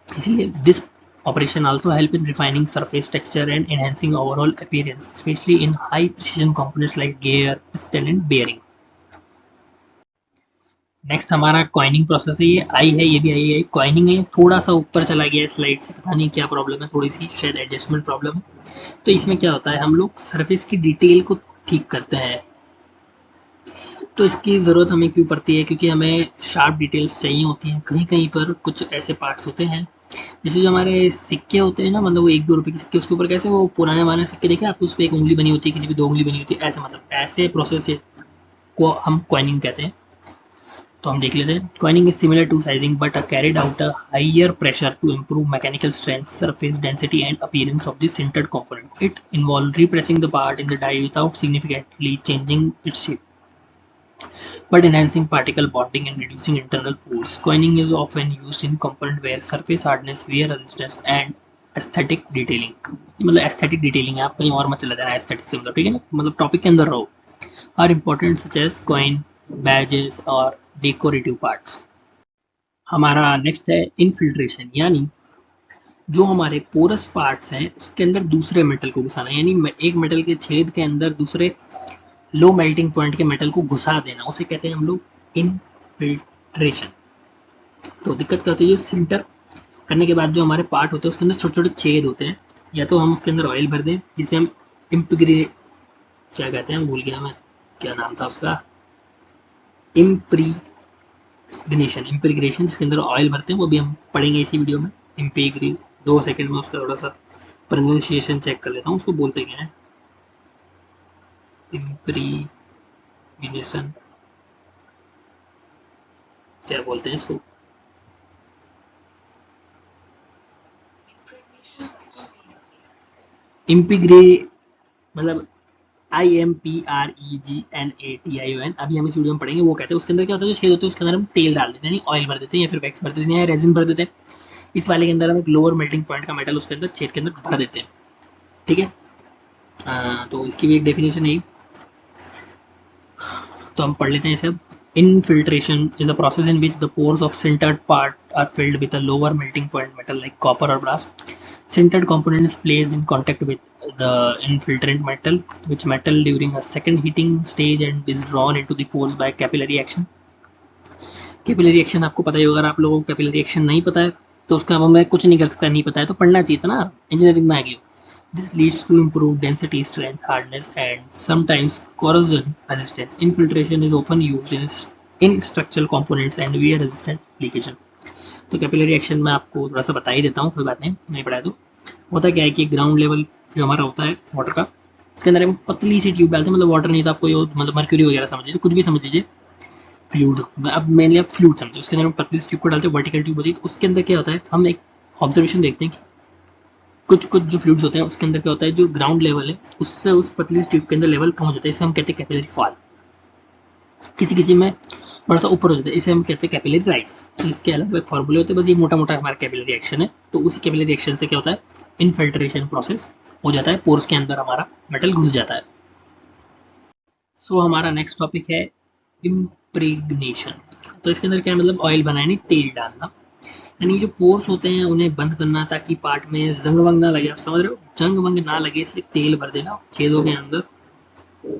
इसलिए this operation also help in refining surface texture and enhancing overall appearance, especially in high precision components like gear, piston and bearing. Next हमारा कॉइनिंग प्रोसेस है, ये आई है, ये भी आई है। कॉइनिंग है, थोड़ा सा ऊपर चला गया है स्लाइड से, पता नहीं क्या प्रॉब्लम है, थोड़ी सी शायद एडजस्टमेंट प्रॉब्लम है। तो इसमें क्या होता है, हम लोग सरफेस की डिटेल को ठीक करते हैं। तो इसकी ज़रूरत हमें क्यों पड़ती है, क्योंकि हमें शार्प डिटेल्स चाहिए होती हैं। कहीं कहीं पर कुछ ऐसे पार्ट्स होते हैं जैसे जो हमारे सिक्के होते हैं ना, मतलब वो 1-2 रुपए के सिक्के, उसके ऊपर कैसे वो पुराने वाले सिक्के देखे आपको, उस पर एक उंगली बनी होती है, किसी भी 2 उंगली बनी होती है, ऐसे मतलब ऐसे प्रोसेस को हम कॉइनिंग कहते हैं। तो हम देख लेते हैं। Coining is similar to sizing but carried out a higher pressure to improve mechanical strength, surface density and appearance of the sintered component. It involves repressing the part in the die without significantly changing its shape, but enhancing particle bonding and reducing internal pores. Coining is often used in component wear, surface hardness, wear resistance and aesthetic detailing. मतलब aesthetic detailing है, आप कहीं और मत चला जाना aesthetic से, मतलब ठीक है ना, मतलब टॉपिक के अंदर रहो। Are important such as coin, badges और decorative parts. हमारा नेक्स्ट है इनफिल्ट्रेशन, यानी जो हमारे पोरस पार्ट्स हैं उसके अंदर दूसरे मेटल को घुसाना, यानी एक मेटल के छेद के अंदर दूसरे लो मेल्टिंग पॉइंट के मेटल को घुसा देना, उसे कहते हैं हम लोग इनफिल्ट्रेशन। तो दिक्कत क्या होती है, सिंटर करने के बाद जो हमारे पार्ट होते हैं उसके अंदर छोटे छोटे छेद होते हैं, या तो हम उसके अंदर ऑयल भर दें जिसे हम इम्प्रिग्रे क्या कहते हैं, भूल गया मैं क्या नाम था उसका, इम्प्रीग्रेशन जिसके अंदर ऑयल भरते हैं, वो भी हम पढ़ेंगे इसी वीडियो में। इम्प्रीग्री 2 सेकंड में उसका थोड़ा सा प्रोनाउंसिएशन चेक कर लेता हूँ, उसको बोलते क्या है, इम्प्रीग्नेशन क्या बोलते हैं इसको, इम्प्रीग्रे मतलब IMPREGNATION, अभी हम इस वीडियो में पढ़ेंगे। वो कहते हैं उसके अंदर क्या होता है, जो छेद होते हैं उसके अंदर हम तेल डाल देते हैं, ऑयल भर देते हैं या फिर वैक्स भर देते हैं या रेजिन भर देते हैं। इस वाले के अंदर हम एक लोअर मेल्टिंग पॉइंट का मेटल उसके अंदर छेद के अंदर भर देते हैं, ठीक है। तो इसकी भी एक डेफिनेशन है, तो हम पढ़ लेते हैं सब। Infiltration is a process in which the pores of sintered part are filled with a lower melting point metal like copper or brass. Sintered component is placed in contact with the infiltrant metal, which metal during a second heating stage and is drawn into the pores by capillary action. Capillary action आपको पता ही होगा, अगर आप लोगों को capillary action नहीं पता है तो उसका मैं कुछ नहीं कर सकता, नहीं पता है तो पढ़ना चाहिए था ना, इंजीनियरिंग में आ गई। This leads to improved density, strength, hardness, and sometimes corrosion resistance. Infiltration is often used in structural components and wear resistant application. तो कैपिलरी एक्शन में आपको थोड़ा सा बता ही देता हूँ, कोई बात नहीं पढ़ाया तो। होता क्या है कि ग्राउंड लेवल जो हमारा होता है वाटर का, इसके अंदर हम पतली सी ट्यूब डालते हैं, मतलब वाटर नहीं तो आपको मतलब मर्क्यूरी वगैरह समझ लीजिए, कुछ भी समझ लीजिए, फ्लूइड, अब मेनली आप फ्लूइड समझो, उसके अंदर हम पतली सी ट्यूब को डालते हैं, वर्टिकल ट्यूब होती है। तो उसके अंदर क्या होता है, हम एक ऑब्जर्वेशन देखते हैं कि कुछ कुछ जो फ्लूइड्स होते हैं उसके अंदर क्या होता है, जो ग्राउंड लेवल है उससे उस पतली ट्यूब के अंदर लेवल कम हो जाता है, इसे हम कहते हैं कैपिलरी फॉल। किसी किसी में थोड़ा सा ऊपर हो जाता है, इसे हम कहते हैं कैपिलरी राइज। तो इसके अलावा एक फॉर्मूले होते हैं, बस ये मोटा मोटा हमारा कैपिलरी रिएक्शन है। तो उसी कैपिलरी रिएक्शन से क्या होता है, इनफिल्ट्रेशन प्रोसेस हो जाता है, पोर्स के अंदर हमारा मेटल घुस जाता है। सो हमारा नेक्स्ट टॉपिक है इम्प्रेग्नेशन। तो इसके अंदर क्या मतलब, ऑयल बनाना नहीं, तेल डालना, यानी जो पोर्स होते हैं उन्हें बंद करना ताकि पार्ट में जंग वंग ना लगे, आप समझ रहे हो, जंग वंग ना लगे इसलिए तेल भर देना, छेदों के अंदर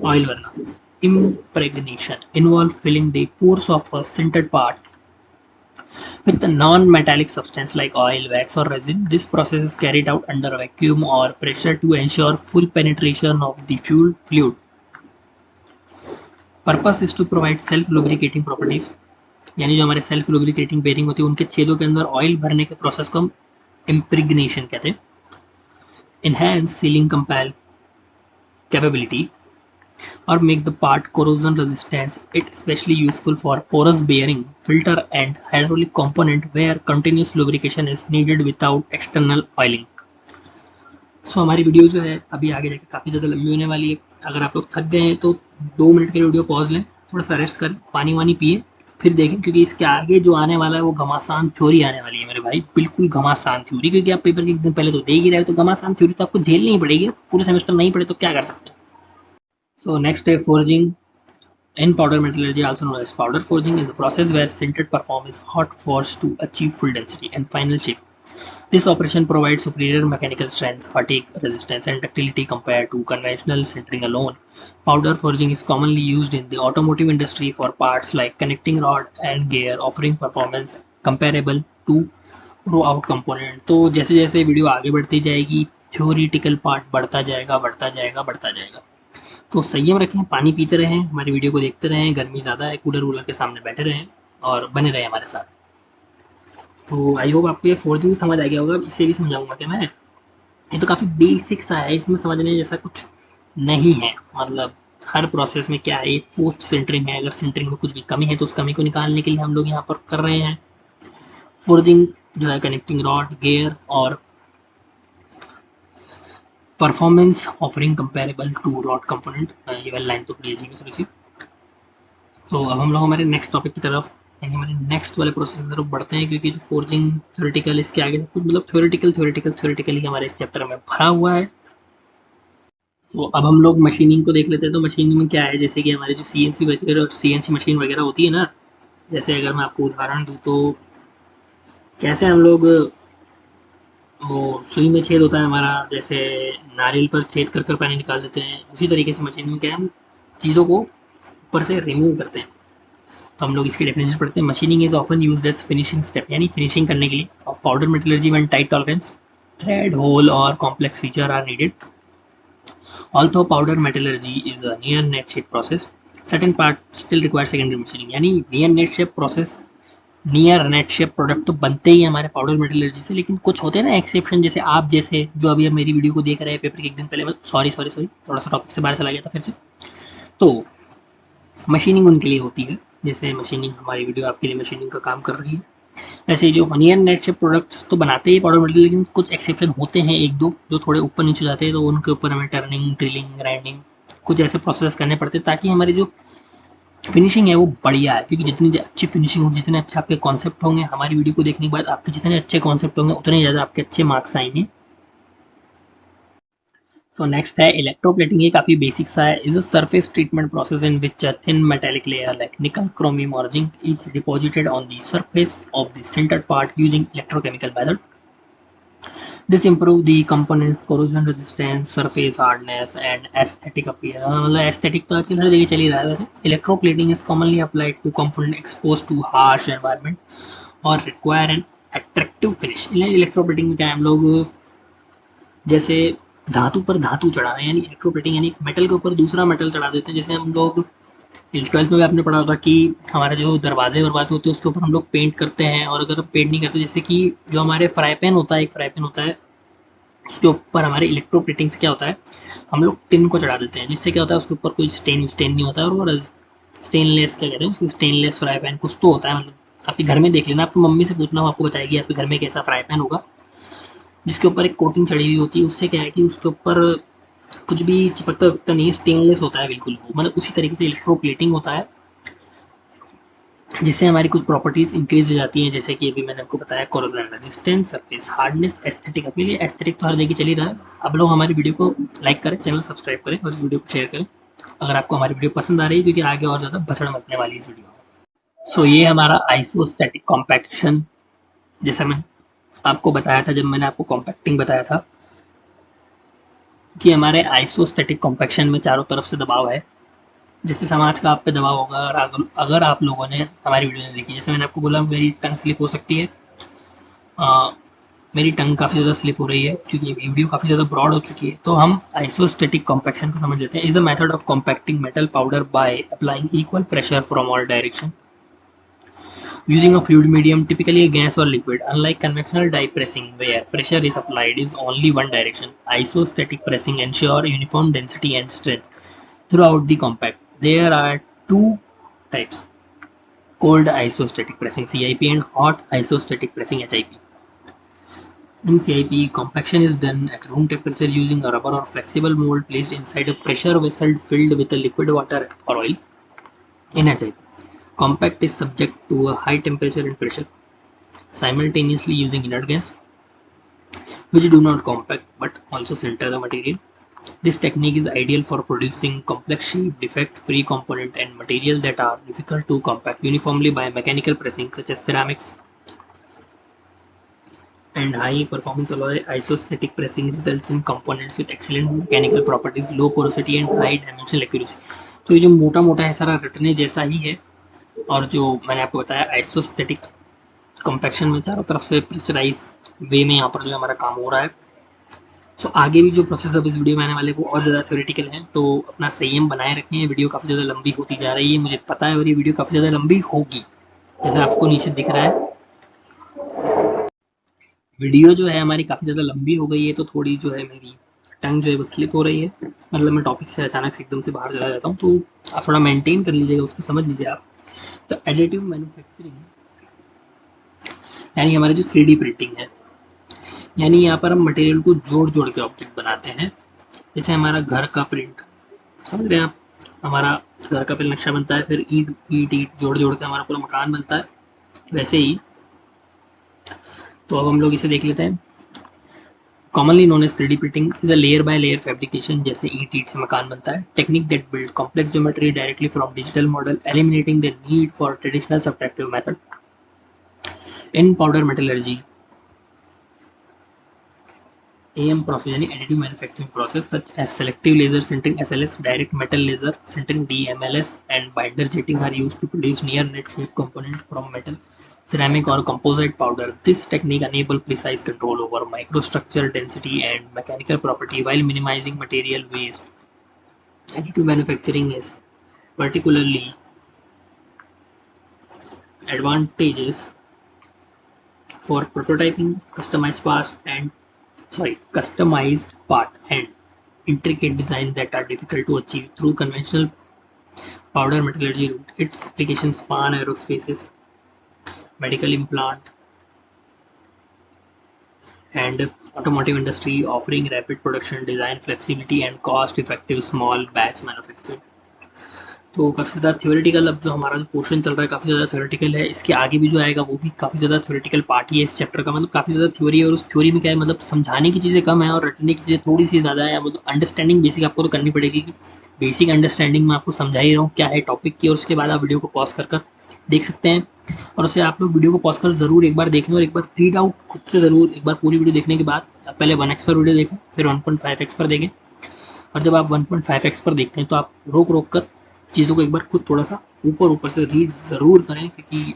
ऑयल भरना। Impregnation involve filling the pores of a sintered part with a non-metallic substance like oil, wax or resin. This process is carried out under vacuum or pressure to ensure full penetration of the fuel fluid. Purpose is to provide self-lubricating properties यानी जो हमारे self lubricating bearing होती है उनके छेदों के अंदर oil भरने के प्रोसेस को हम इम्प्रिग्नेशन कहते हैं। Enhance ceiling compile capability or make the part corrosion resistant. It especially useful for porous bearing, filter and hydraulic component where continuous lubrication is needed without external oiling. सो हमारी वीडियो जो है अभी आगे जाके काफ़ी ज़्यादा लंबी होने वाली है। अगर आप लोग थक गए हैं तो 2 मिनट के वीडियो पॉज लें, थोड़ा सा रेस्ट करें, पानी वानी पिए, फिर देखें, क्योंकि इसके आगे जो आने वाला है वो घमासान थ्योरी आने वाली है मेरे भाई, बिल्कुल घमासान थ्योरी। क्योंकि आप पेपर के एक दिन पहले तो दे ही रहे हो, तो घमासान थ्योरी तो आपको झेलनी ही पड़ेगी। पूरे सेमेस्टर नहीं पढ़े तो क्या कर सकते हैं। सो नेक्स्ट है forging. In powder metallurgy, also known as powder forging, is a process where sintered perform is hot forged to achieve full density and final shape. This operation provides superior mechanical strength, fatigue resistance, and ductility compared to conventional sintering alone. Powder forging is commonly used in the automotive industry for parts like connecting rod and gear, offering performance comparable to throughout component. तो जैसे जैसे video आगे बढ़ती जाएगी, theoretical part बढ़ता जाएगा, बढ़ता जाएगा, बढ़ता जाएगा। तो संयम रखें, पानी पीते रहें, हमारी वीडियो को देखते रहें, गर्मी ज़्यादा है, कूलर वूलर के सामने बैठे रहें और बने रहें हमारे साथ। तो आई होप आपको ये फोर्जिंग समझ आ गया होगा। इसे भी समझाऊंगा कि मैं, ये तो काफ़ी बेसिक सा है, इसमें समझने जैसा कुछ नहीं है। मतलब हर प्रोसेस में क्या है, पोस्ट सेंटरिंग है, अगर सेंटरिंग में कुछ भी कमी है तो उस कमी को निकालने के लिए हम लोग यहाँ पर कर रहे हैं फोर्जिंग, जो है कनेक्टिंग रॉड, गेयर और performance offering comparable to rod component. ये वाली लाइन तो पड़ी थोड़ी सी। तो अब हम लोग हमारे नेक्स्ट टॉपिक की तरफ, यानी हमारे नेक्स्ट वाले प्रोसेस की तरफ बढ़ते हैं, क्योंकि जो फोर्जिंग थ्योरेटिकल, इसके आगे कुछ मतलब थ्योरेटिकल ही हमारे इस चैप्टर में भरा हुआ है। तो अब हम लोग मशीनिंग को देख लेते हैं। तो मशीनिंग में क्या है, जैसे कि हमारे जो सीएनसी वगैरह और सीएनसी मशीन वगैरह होती है ना, जैसे अगर मैं आपको उदाहरण दूँ तो कैसे हम लोग, वो सुई में छेद होता है हमारा, जैसे नारियल पर छेद कर कर पानी निकाल देते हैं, उसी तरीके से मशीन में क्या है, हम चीज़ों को ऊपर से रिमूव करते हैं। तो हम लोग इसकी डेफिनेशन पढ़ते हैं। Machining is often used as finishing step, यानी फिनिशिंग करने के लिए of powder metallurgy when tight tolerance, thread, hole or complex feature are needed. Although powder metallurgy is a near net shape process, certain part still require secondary machining, यानी near net shape process, near net shape product तो बनते ही हमारे powder metallurgy से, लेकिन कुछ होते हैं ना एक्सेप्शन, जैसे आप जैसे जो अभी मेरी वीडियो को देख रहे हैं पेपर के एक दिन पहले, सॉरी थोड़ा सा टॉपिक से बाहर चला गया था फिर से। तो मशीनिंग उनके लिए होती है, जैसे मशीनिंग, हमारी वीडियो आपके लिए मशीनिंग का काम कर रही है। वैसे जो नियर नेट शेप प्रोडक्ट्स तो बनाते ही पाउडर मेटल, लेकिन कुछ एक्सेप्शन होते हैं एक दो, जो थोड़े ऊपर नीचे जाते हैं, तो उनके ऊपर हमें टर्निंग, ड्रिलिंग, ग्राइंडिंग, कुछ ऐसे प्रोसेस करने पड़ते हैं ताकि हमारी जो फिनिशिंग है वो बढ़िया है। क्योंकि जितनी अच्छी फिनिशिंग होगी, जितने अच्छे आपके कॉन्सेप्ट होंगे, हमारी वीडियो को देखने के बाद आपके जितने अच्छे कॉन्सेप्ट होंगे उतने ज़्यादा आपके अच्छे मार्क्स आएंगे। तो नेक्स्ट है इलेक्ट्रोप्लेटिंग। ये काफ़ी बेसिक सा है। Is a surface treatment process in which a thin metallic layer like nickel chromium or zinc is deposited on the surface of the sintered part using electrochemical method. This improve the components corrosion resistance, surface hardness and aesthetic appearance। मतलब aesthetic तो आजकल हर जगह चल ही रहा है। वैसे electroplating is commonly applied to component exposed to harsh environment और require an attractive finish। electroplating में क्या है, हम लोग जैसे धातु पर धातु चढ़ा रहे हैं, यानी इलेक्ट्रोप्लेटिंग, यानी मेटल के ऊपर दूसरा मेटल चढ़ा देते हैं। जैसे हम लोग 12th में भी आपने पढ़ा होगा कि हमारे जो दरवाजे वरवाजे होते हैं उसके ऊपर हम लोग पेंट करते हैं, और अगर पेंट नहीं करते, जैसे कि जो हमारे फ्राई पैन होता है, एक फ्राई पैन होता है, उसके ऊपर हमारे इलेक्ट्रोप्लेटिंग से क्या होता है, हम लोग टिन को चढ़ा देते हैं, जिससे क्या होता है उसके ऊपर कोई स्टेन नहीं होता है, और वो स्टेनलेस, क्या कहते हैं उसको, स्टेनलेस फ्राई पैन कुछ तो होता है। मतलब आपके घर में देख लेना, आपकी मम्मी से पूछना, वो आपको बताएगी आपके घर में कैसा फ्राई पैन होगा, जिसके ऊपर एक कोटिंग चढ़ी हुई होती है। उससे क्या है कि उसके ऊपर कुछ भी चिपकता नहीं है, स्टेनलेस होता है बिल्कुल वो। मतलब उसी तरीके से इलेक्ट्रोप्लेटिंग होता है, जिससे हमारी कुछ प्रॉपर्टीज इंक्रीज हो जाती हैं, जैसे कि अभी मैंने आपको बताया corrosion resistance, surface hardness, aesthetic. अपने लिए एस्थेटिक तो हर जगह चल ही रहा है। आप लोग हमारी वीडियो को लाइक करें, चैनल सब्सक्राइब करें और वीडियो को शेयर करें अगर आपको हमारी वीडियो पसंद आ रही है, क्योंकि आगे और ज़्यादा भसड़ मचने वाली इस वीडियो में। सो ये हमारा आइसोस्टैटिक कॉम्पैक्शन, जैसा मैंने आपको बताया था जब मैंने आपको कॉम्पैक्टिंग बताया था, कि हमारे आइसोस्टैटिक कॉम्पैक्शन में चारों तरफ से दबाव है। जैसे समाज का आप पे दबाव होगा, अगर आप लोगों ने हमारी वीडियो नहीं देखी, जैसे मैंने आपको बोला मेरी टंग स्लिप हो सकती है, मेरी टंग काफ़ी ज़्यादा स्लिप हो रही है क्योंकि वीडियो काफ़ी ज़्यादा ब्रॉड हो चुकी है। तो हम आइसोस्टैटिक कॉम्पैक्शन को समझ लेते हैं। Is a method of compacting metal powder by applying equal pressure from all direction. using a fluid medium, typically a gas or liquid. Unlike conventional die pressing, where pressure is applied in only one direction, isostatic pressing ensures uniform density and strength throughout the compact. There are two types: cold isostatic pressing (CIP) and hot isostatic pressing (HIP). In CIP, compaction is done at room temperature using a rubber or flexible mold placed inside a pressure vessel filled with a liquid water or oil. In HIP, compact is subject to a high temperature and pressure simultaneously using inert gas, which do not compact but also center the material. This technique is ideal for producing complex shape, defect-free component and materials that are difficult to compact uniformly by mechanical pressing, such as ceramics and high-performance alloy. Isostatic pressing results in components with excellent mechanical properties, low porosity and high dimensional accuracy. तो ये जो मोटा मोटा है सारा रटने जैसा ही है, और जो मैंने आपको बताया आइसोस्टेटिक कंपैक्शन में चारों तरफ से प्रेशराइज वे में यहाँ पर जो हमारा काम हो रहा है। सो आगे भी जो प्रोसेस अब इस वीडियो में आने वाले वो और ज़्यादा थ्योरेटिकल हैं, तो अपना संयम बनाए रखें। ये वीडियो काफ़ी ज़्यादा लंबी होती जा रही है, मुझे पता है, और ये वीडियो काफ़ी ज़्यादा लंबी होगी, जैसे आपको नीचे दिख रहा है। वीडियो जो है हमारी काफ़ी ज़्यादा लंबी हो गई है, तो थोड़ी जो है मेरी टंग जो है वो स्लिप हो रही है, मतलब मैं टॉपिक से अचानक से एकदम से बाहर चला जाता हूँ, तो आप थोड़ा मेंटेन कर लीजिएगा, उसको समझ लीजिए आप। तो एडिटिव मैन्युफैक्चरिंग यानी हमारी जो 3D प्रिंटिंग है, यानी यहाँ पर हम मटेरियल को जोड़ जोड़ के ऑब्जेक्ट बनाते हैं। जैसे हमारा घर का प्रिंट, समझ रहे हैं आप, हमारा घर का पहले नक्शा बनता है, फिर ईंट ईंट ईंट जोड़ जोड़ के हमारा पूरा मकान बनता है, वैसे ही। तो अब हम लोग इसे देख लेते हैं। Commonly known as 3D printing is a layer by layer fabrication, जैसे ईंट ईंट से मकान बनता है। Technique that build complex geometry directly from digital model, eliminating the need for traditional subtractive method. In powder metallurgy, AM process यानी additive manufacturing process such as selective laser sintering SLS, direct metal laser sintering DMLS and binder jetting are used to produce near net shape components from metal, ceramic or composite powder. This technique enables precise control over microstructure density and mechanical property while minimizing material waste. Additive manufacturing is particularly advantageous for prototyping, customized part and intricate designs that are difficult to achieve through conventional powder metallurgy route. Its applications span aerospace, medical implant, and automotive industry, offering rapid production, design flexibility, and cost-effective small batch manufacturing. तो काफ़ी ज़्यादा theoretical, अब जो हमारा जो portion चल रहा है काफ़ी ज़्यादा थ्योरेटिकल है। इसके आगे भी जो आएगा वो भी काफ़ी ज़्यादा थ्योरेटिकल पार्ट ही है इस चैप्टर का, मतलब काफ़ी ज़्यादा थ्योरी है, और उस थ्योरी में क्या है, मतलब समझाने की चीज़ें कम है और रटने की चीज़ें थोड़ी सी ज़्यादा है। मतलब अंडरस्टैंडिंग बेसिक आपको तो करनी पड़ेगी, कि बेसिक अंडरस्टैंडिंग मैं आपको समझा ही रहा हूँ क्या है टॉपिक की, और उसके बाद आप वीडियो को पॉज कर देख सकते हैं। और उससे आप लोग वीडियो को पॉज कर ज़रूर एक बार देखें, और एक बार रीड आउट खुद से ज़रूर एक बार पूरी वीडियो देखने के बाद आप पहले 1x पर वीडियो देखें, फिर 1.5x पर देखें, और जब आप 1.5x पर देखते हैं तो आप रोक रोक कर चीज़ों को एक बार खुद थोड़ा सा ऊपर ऊपर से रीड ज़रूर करें, क्योंकि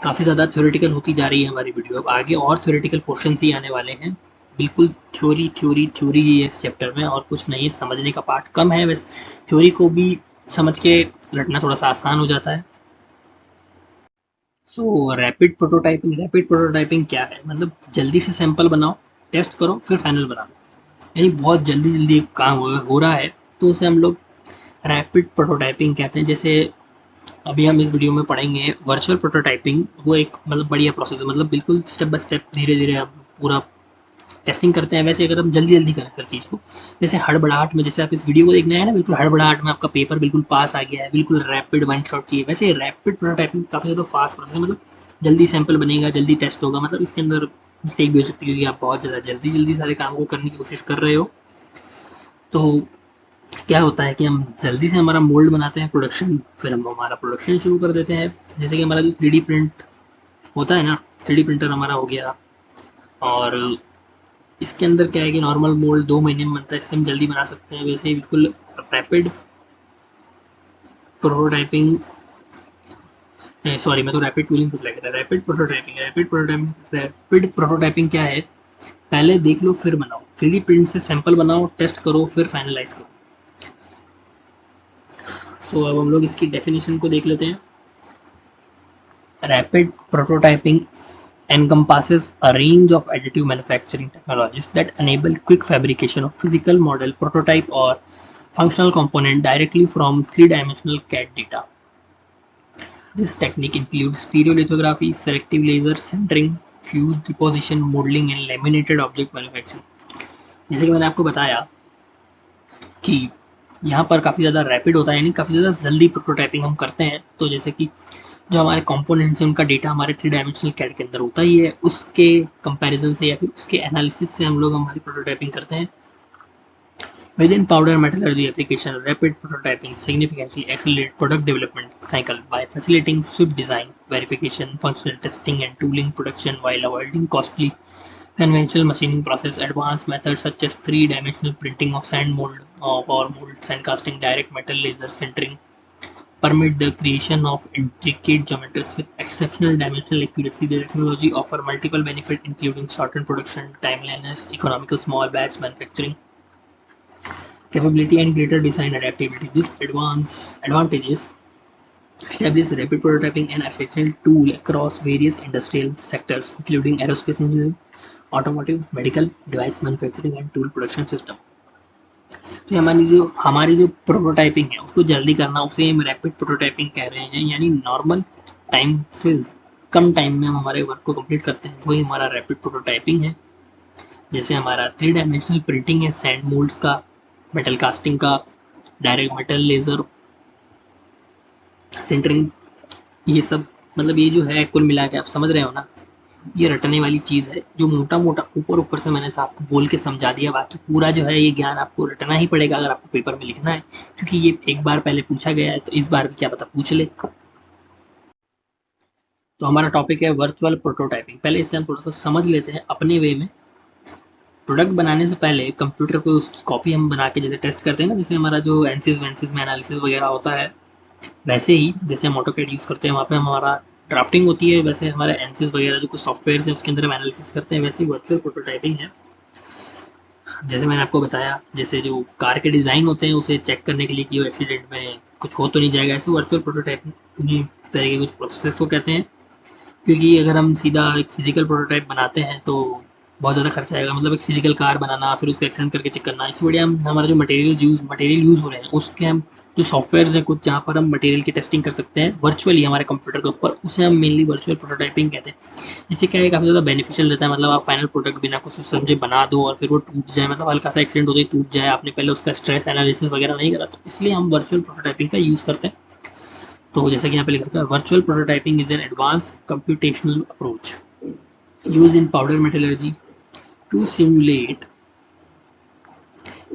काफ़ी ज़्यादा थ्योरेटिकल होती जा रही है हमारी वीडियो। अब आगे और थ्योरेटिकल पोर्शन ही आने वाले हैं, बिल्कुल थ्योरी थ्योरी थ्योरी ही है इस चैप्टर में, और कुछ नहीं है, समझने का पार्ट कम है। वैसे थ्योरी को भी समझ के रटना थोड़ा सा आसान हो जाता है। सो रैपिड प्रोटोटाइपिंग क्या है, मतलब जल्दी से सैंपल बनाओ, टेस्ट करो, फिर फाइनल बना लो, यानी बहुत जल्दी जल्दी काम हो रहा है, तो उसे हम लोग रैपिड प्रोटोटाइपिंग कहते हैं। जैसे अभी हम इस वीडियो में पढ़ेंगे वर्चुअल प्रोटोटाइपिंग, वो एक मतलब बढ़िया प्रोसेस है, मतलब बिल्कुल स्टेप बाय स्टेप धीरे धीरे हम पूरा टेस्टिंग करते हैं। वैसे अगर हम जल्दी जल्दी करें हर चीज़ को, जैसे हड़बड़ाहट में, जैसे आप इस वीडियो को देखने आए ना, बिल्कुल हड़बड़ाहट में आपका पेपर बिल्कुल पास आ गया है, बिल्कुल रैपिड वन शॉट चाहिए, वैसे रैपिड प्रोटोटाइपिंग काफ़ी ज़्यादा फास्ट प्रोसेस है, मतलब जल्दी सैंपल बनेगा, जल्दी टेस्ट होगा। मतलब इसके अंदर मिस्टेक भी हो सकती है, क्योंकि आप बहुत ज़्यादा जल्दी जल्दी सारे काम को करने की कोशिश कर रहे हो। तो क्या होता है कि हम जल्दी से हमारा मोल्ड बनाते हैं, प्रोडक्शन, फिर हम हमारा प्रोडक्शन शुरू कर देते हैं। जैसे कि हमारा जो 3D प्रिंट होता है ना, 3D प्रिंटर हमारा हो गया, और इसके अंदर क्या है कि नॉर्मल मोल्ड 2 महीने में बनता है, इससे हम जल्दी बना सकते हैं। वैसे ही बिल्कुल रैपिड प्रोटोटाइपिंग, सॉरी मैं तो रैपिड टूलिंग कुछ लगा था, रैपिड प्रोटोटाइपिंग क्या है, पहले देख लो फिर बनाओ, 3D प्रिंट से सैंपल बनाओ, टेस्ट करो, फिर फाइनलाइज करो। सो अब हम लोग इसकी डेफिनेशन को देख लेते हैं। Rapid prototyping encompasses a range of additive manufacturing technologies that enable quick fabrication of physical model, prototype, or functional component directly from three-dimensional CAD data. This technique includes stereolithography, selective laser sintering, fuse deposition, modeling, and laminated object manufacturing. जैसे कि मैंने आपको बताया कि यहाँ पर काफ़ी ज़्यादा रैपिड होता है, यानी काफ़ी ज़्यादा जल्दी प्रोटोटाइपिंग हम करते हैं। तो जैसे कि जो हमारे कंपोनेंट्स हैं उनका डेटा हमारे थ्री डायमेंशनल कैड के अंदर होता ही है, उसके कंपैरिजन से या फिर उसके एनालिसिस से हम लोग हमारी प्रोटोटाइपिंग करते हैं। Within powder metallurgy application, rapid prototyping significantly accelerates product development cycle by facilitating swift design, verification, functional testing, and tooling production while avoiding costly conventional machining process. Advanced methods such as three-dimensional printing of sand mold or mold sand casting, direct metal laser sintering permit the creation of intricate geometries with exceptional dimensional accuracy. The technology offers multiple benefits including shortened production timeliness, economical small batch manufacturing capability, and greater design adaptability. These advantages establish rapid prototyping an essential tool across various industrial sectors including aerospace engineering, automotive, medical, device manufacturing, and tool production system. तो हमारी जो prototyping है उसको जल्दी करना, उसे हम rapid prototyping कह रहे हैं, यानी नॉर्मल टाइम से कम टाइम में हम हमारे वर्क को कंप्लीट करते हैं, वही हमारा रैपिड प्रोटोटाइपिंग है। जैसे हमारा थ्री डायमेंशनल प्रिंटिंग है, सैंड मोल्ड्स का, मेटल कास्टिंग का, डायरेक्ट मेटल लेजर सिंटरिंग, ये सब मतलब ये जो है कुल मिला के आप समझ रहे हो ना, ये रटने वाली चीज़ है। जो मोटा मोटा ऊपर ऊपर से मैंने आपको बोल के समझा दिया, बाकी पूरा जो है ये ज्ञान आपको रटना ही पड़ेगा अगर आपको पेपर में लिखना है, क्योंकि ये एक बार पहले पूछा गया है, तो इस बार भी क्या पता पूछ ले। तो हमारा टॉपिक है वर्चुअल प्रोटोटाइपिंग। पहले इससे हम थोड़ा सा समझ लेते हैं अपने वे में। प्रोडक्ट बनाने से पहले कंप्यूटर को उसकी कॉपी हम बना के जैसे टेस्ट करते हैं ना, जैसे हमारा जो एनसिस वेंसिस में एनालिसिस वगैरह होता है, वैसे ही जैसे हम ऑटोकैड यूज़ करते हैं वहाँ पे हमारा ड्राफ्टिंग होती है, वैसे हमारे एनसिस वगैरह जो कुछ सॉफ्टवेयर है उसके अंदर हम एनालिसिस करते हैं, वैसे ही वर्चुअल प्रोटोटाइपिंग है। जैसे मैंने आपको बताया, जैसे जो कार के डिज़ाइन होते हैं उसे चेक करने के लिए कि वो एक्सीडेंट में कुछ हो तो नहीं जाएगा, ऐसे वर्चुअल प्रोटोटाइपिंग उन्हीं तरह के कुछ प्रोसेस को कहते हैं। क्योंकि अगर हम सीधा एक फिजिकल प्रोटोटाइप बनाते हैं तो बहुत ज़्यादा खर्चा आएगा, मतलब एक फिजिकल कार बनाना फिर उसको एक्सटेंड करके चेक करना। इससे बढ़िया हम हमारा जो मटेरियल यूज़ हो रहे हैं उसके हम जो सॉफ्टवेयर हैं कुछ जहाँ पर हम मटेरियल की टेस्टिंग कर सकते हैं वर्चुअली हमारे कंप्यूटर के ऊपर, उसे हम मेनली वर्चुअल प्रोटोटाइपिंग कहते हैं। इससे क्या है, काफ़ी ज़्यादा बेनिफिशियल रहता है, मतलब आप फाइनल प्रोडक्ट बिना कुछ समझे बना दो और फिर वो टूट जाए, मतलब हल्का सा एक्सीडेंट होते ही टूट जाए, आपने पहले उसका स्ट्रेस एनालिसिस वगैरह नहीं करा, तो इसलिए हम वर्चुअल प्रोटोटाइपिंग का यूज़ करते हैं। तो जैसे कि यहाँ पे लिखा है, virtual prototyping is an advance computational approach use in powder metallurgy to simulate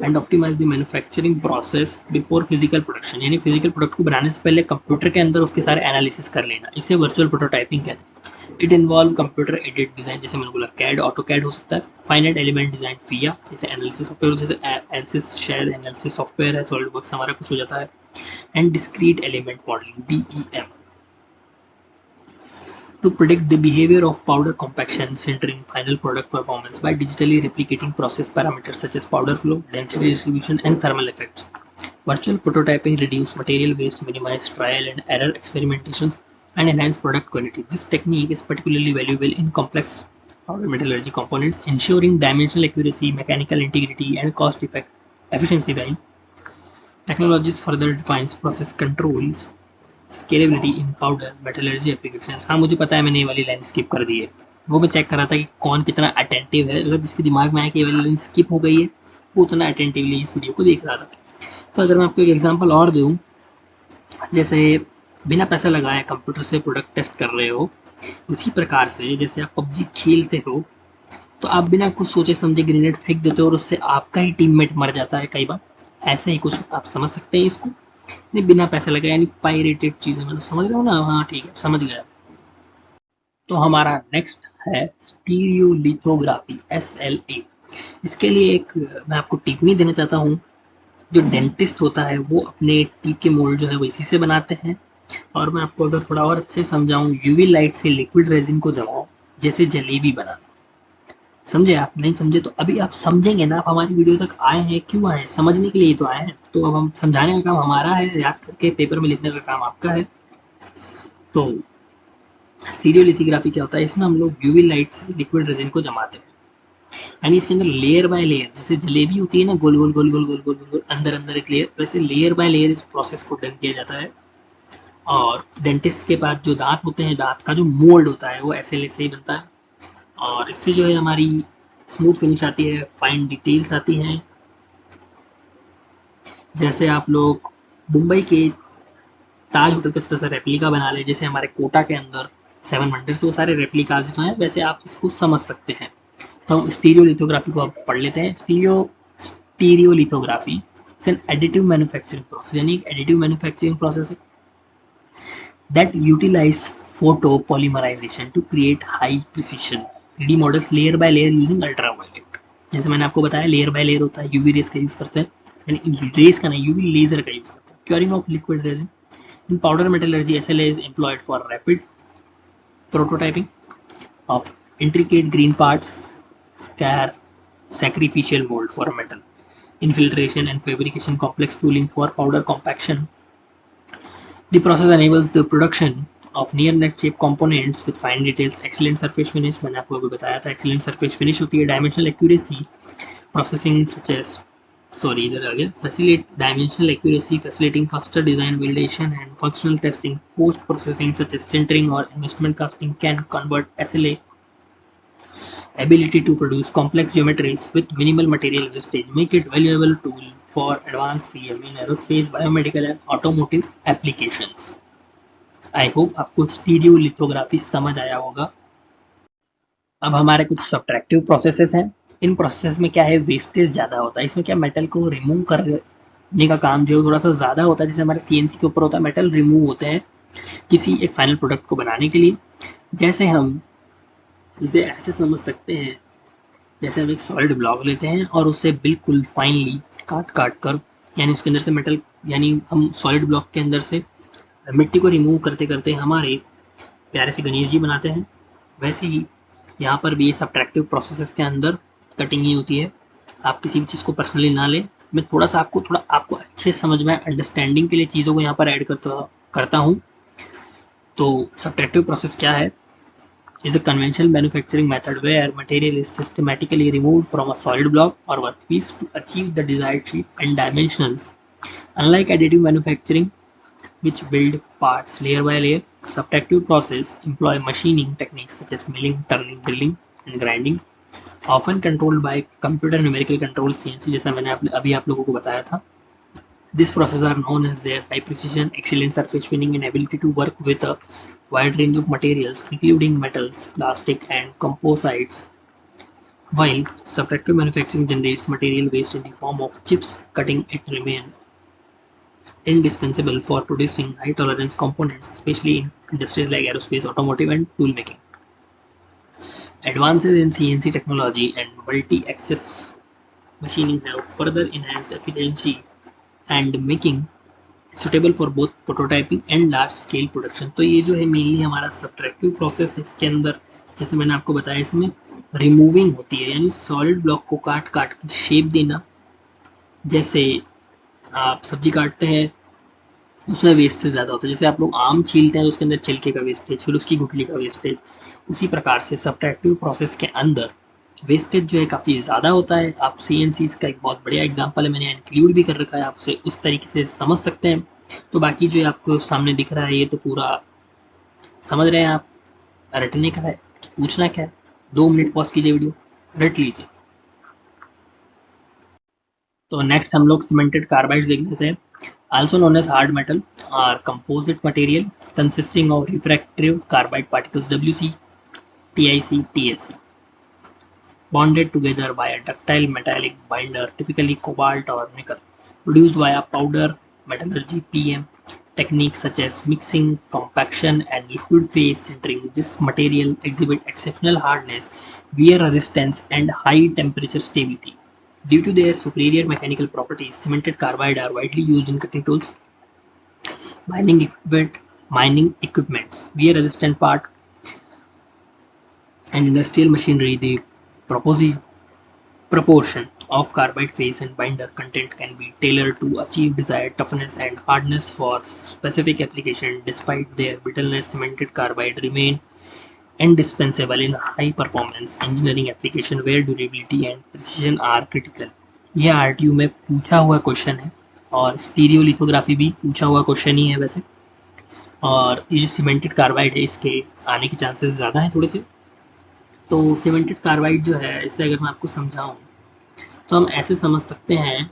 and optimize the manufacturing process before physical production। यानी फिजिकल प्रोडक्ट को बनाने से पहले कंप्यूटर के अंदर उसके सारे एनालिसिस कर लेना, इसे वर्चुअल प्रोटोटाइपिंग कहते हैं। It involve computer aided design, जैसे मैंने बोला कैड, ऑटो कैड हो सकता है, फाइनाइट एलिमेंट डिजाइन फिया, जैसे एनालिसिस सॉफ्टवेयर, जैसे एनसिस शेल एनालिसिस सॉफ्टवेयर है, सॉलिड वर्क्स हमारा कुछ हो जाता है, and discrete element modelling DEM to predict the behavior of powder compaction, sintering, final product performance by digitally replicating process parameters such as powder flow, density distribution, and thermal effects. Virtual prototyping reduces material waste, minimize trial and error experimentations, and enhance product quality. This technique is particularly valuable in complex powder metallurgy components, ensuring dimensional accuracy, mechanical integrity, and cost efficiency while technologies further defines process controls scalability in powder metallurgy applications. हाँ मुझे पता है मैंने ये वाली line skip कर दी है, वो मैं चेक कर रहा था कि कौन कितना अटेंटिव है, अगर जिसके दिमाग में आया कि ये वाली लाइन स्किप हो गई है वो उतना अटेंटिवली इस वीडियो को देख रहा था। तो अगर मैं आपको एक एग्जांपल और दूँ, जैसे बिना पैसा लगाए कंप्यूटर से प्रोडक्ट टेस्ट कर रहे हो, उसी प्रकार से जैसे आप पबजी खेलते हो तो आप बिना कुछ सोचे समझे ग्रेनेड फेंक देते हो और उससे आपका ही टीममेट मर जाता है कई बार, ऐसे ही कुछ आप समझ सकते हैं इसको। नहीं बिना पैसे लगाए, यानी पायरेटेड चीजें, मतलब समझ रहे हो ना? हाँ ठीक है, समझ गया। तो हमारा नेक्स्ट है स्टीरियोलिथोग्राफी SLA। इसके लिए एक मैं आपको टिप्पणी देना चाहता हूँ, जो डेंटिस्ट होता है वो अपने टीथ के मोल्ड जो है वो इसी से बनाते हैं, और मैं आपको अगर थोड़ा और अच्छे समझाऊँ, यूवी लाइट से लिक्विड रेजिन को जमाओ जैसे जलेबी बनाना। समझे? आप नहीं समझे तो अभी आप समझेंगे ना, आप हमारी वीडियो तक आए हैं, क्यों आए हैं? समझने के लिए तो आए हैं, तो अब हम समझाने का काम हमारा है, याद करके पेपर में लिखने का काम आपका है। तो स्टीरियोलिथोग्राफी क्या होता है, इसमें हम लोग यूवी लाइट से लिक्विड रेजिन को जमाते हैं, यानी इसके अंदर लेयर बाय लेयर, जैसे जलेबी होती है ना, गोल गोल गोल गोल गोल गोल गोल, अंदर अंदर एक लेयर, वैसे लेयर बाय लेयर इस प्रोसेस को डन किया जाता है। और डेंटिस्ट के पास जो दांत होते हैं, दांत का जो मोल्ड होता है वो ऐसे से ही बनता है, और इससे जो है हमारी स्मूथ फिनिश आती है, फाइन डिटेल्स आती हैं। जैसे आप लोग मुंबई के ताज होटल का छोटा सा रेप्लिका बना ले, जैसे हमारे कोटा के अंदर 7 वंडर्स, वो सारे रेप्लिकाज जो हैं, वैसे आप इसको समझ सकते हैं। तो हम स्टीरियोलिथोग्राफी को अब पढ़ लेते हैं। Stereolithography an additive manufacturing process, यानी एक एडिटिव मैन्युफैक्चरिंग प्रोसेस है that utilize photopolymerization to create high precision 3D models layer by layer using ultraviolet। जैसे मैंने आपको बताया लेयर बाय लेयर होता है, यूवी रेस का यूज करते हैं, यानी रेस का नहीं, यूवी लेजर का यूज करते हैं। Curing of liquid resin in powder metallurgy, SLA is employed for rapid prototyping of intricate green parts, scare sacrificial mold for metal infiltration and fabrication, complex tooling for powder compaction. The process enables the production of near net shape components with fine details, excellent surface finish, मैंने आपको अभी बताया था excellent surface finish होती है, dimensional accuracy, processing such as इधर आ गया, facilitate dimensional accuracy, facilitating faster design validation and functional testing. Post processing such as sintering or investment casting can convert SLA ability to produce complex geometries with minimal material wastage, make it valuable tool for advanced PM in aerospace, biomedical and automotive applications. I hope आपको stereo lithography समझ आया होगा। अब हमारे कुछ subtractive processes हैं। In process में क्या है, वेस्टेज ज़्यादा होता है। इसमें क्या, मेटल को रिमूव करने का काम जो है थोड़ा सा ज़्यादा होता है। जैसे हमारे CNC के ऊपर होता है, मेटल रिमूव होते हैं किसी एक फाइनल प्रोडक्ट को बनाने के लिए। जैसे हम इसे ऐसे समझ सकते हैं, जैसे हम एक सॉलिड ब्लॉक लेते हैं और उसे बिल्कुल फाइनली काट काट कर, यानी उसके अंदर से मेटल, यानी हम सॉलिड ब्लॉक के अंदर से मिट्टी को रिमूव करते करते हमारे प्यारे से गणेश जी बनाते हैं। वैसे ही यहाँ पर भी ये सब्ट्रैक्टिव प्रोसेसेस के अंदर कटिंग ही होती है। आप किसी भी चीज़ को पर्सनली ना लें, मैं थोड़ा आपको अच्छे समझ में अंडरस्टैंडिंग के लिए चीज़ों को यहाँ पर ऐड करता हूँ। तो सब्ट्रैक्टिव प्रोसेस क्या है, is a conventional manufacturing method where material is systematically removed from a solid block or workpiece to achieve the desired shape and dimensions. Unlike additive manufacturing, which build parts layer by layer, subtractive process employ machining techniques such as milling, turning, drilling, and grinding, often controlled by computer numerical control CNC, जैसा मैंने अभी आप लोगों को बताया था। These processes are known as their high precision, excellent surface finishing, and ability to work with a wide range of materials, including metals, plastic, and composites. While subtractive manufacturing generates material waste in the form of chips, cutting it remains indispensable for producing high tolerance components, especially in industries like aerospace, automotive, and tool making. Advances in CNC technology and multi-axis machining have further enhanced efficiency and making suitable for both prototyping and large scale production. तो ये जो है mainly हमारा subtractive process है। इसके अंदर जैसे मैंने आपको बताया, इसमें रिमूविंग होती है, यानी सॉलिड ब्लॉक को काट काट कर शेप देना। जैसे आप सब्जी काटते हैं, उसमें वेस्टेज ज़्यादा होता है। जैसे आप लोग आम छीलते हैं तो उसके अंदर छिलके का वेस्टेज, फिर उसकी गुठली का वेस्टेज। उसी प्रकार से सब्ट्रैक्टिव प्रोसेस के अंदर वेस्टेज जो है काफ़ी ज़्यादा होता है। आप CNCs का एक बहुत बढ़िया एग्जांपल है, मैंने इंक्लूड भी कर रखा है, आप उसे उस तरीके से समझ सकते हैं। तो बाकी जो आपको सामने दिख रहा है ये तो पूरा समझ रहे हैं आप। रटने का है, पूछना क्या है, 2 मिनट पॉज कीजिए, वीडियो रट लीजिए। तो नेक्स्ट हम लोग सीमेंटेड कार्बाइड्स देख लेते हैं। Also known as hard metal are composite material consisting of refractive carbide particles WC, TIC, TLC, bonded together by a ductile metallic binder, typically cobalt or nickel, produced via powder metallurgy (PM) techniques such as mixing, compaction, and liquid phase sintering. This material exhibit exceptional hardness, wear resistance, and high temperature stability. Due to their superior mechanical properties, cemented carbide are widely used in cutting tools, mining equipments, wear resistant part, and industrial machinery. The proportion of carbide phase and binder content can be tailored to achieve desired toughness and hardness for specific application. Despite their brittleness, cemented carbide remain indispensable in high performance engineering application where durability and precision are critical। ये RTU में पूछा हुआ question है और stereolithography भी पूछा हुआ question ही है वैसे। और ये जो सीमेंटेड कार्बाइड है इसके आने के चांसेस ज़्यादा हैं थोड़े से। तो सीमेंटेड कार्बाइड जो है इसे अगर मैं आपको समझाऊं तो हम ऐसे समझ सकते हैं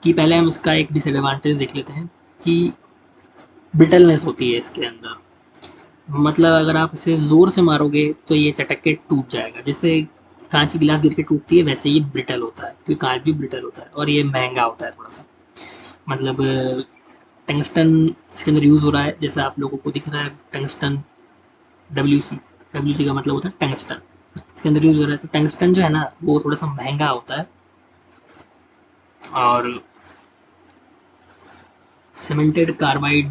कि पहले हम इसका एक डिसएडवांटेज देख लेते हैं कि ब्रिटलनेस होती है इसके अंदर। मतलब अगर आप इसे ज़ोर से मारोगे तो ये चटक के टूट जाएगा, जैसे कांच की गिलास गिर के टूटती है वैसे ये ब्रिटल होता है, क्योंकि कांच भी ब्रिटल होता है और ये महंगा होता है थोड़ा सा। मतलब टंगस्टन इसके अंदर यूज़ हो रहा है, जैसे आप लोगों को दिख रहा है टंगस्टन डब्ल्यू सी का मतलब होता है टंगस्टन, इसके अंदर यूज़ हो रहा है। तो टंगस्टन जो है ना वो थोड़ा सा महंगा होता है। और सीमेंटेड कार्बाइड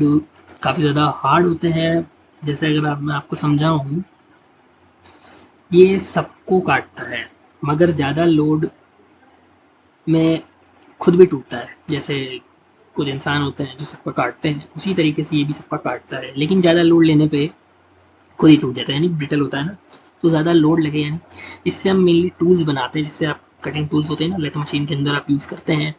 काफ़ी ज़्यादा हार्ड होते हैं। जैसे अगर मैं आपको समझाऊँ, ये सबको काटता है मगर ज़्यादा लोड में खुद भी टूटता है। जैसे कुछ इंसान होते हैं जो सबका काटते हैं, उसी तरीके से ये भी सबका काटता है, लेकिन ज़्यादा लोड लेने पे खुद ही टूट जाता है, यानी ब्रिटल होता है ना। तो ज़्यादा लोड लगे, यानी इससे हम मेनली टूल्स बनाते हैं, जिससे आप कटिंग टूल्स होते हैं ना लेथ मशीन के अंदर आप यूज़ करते हैं।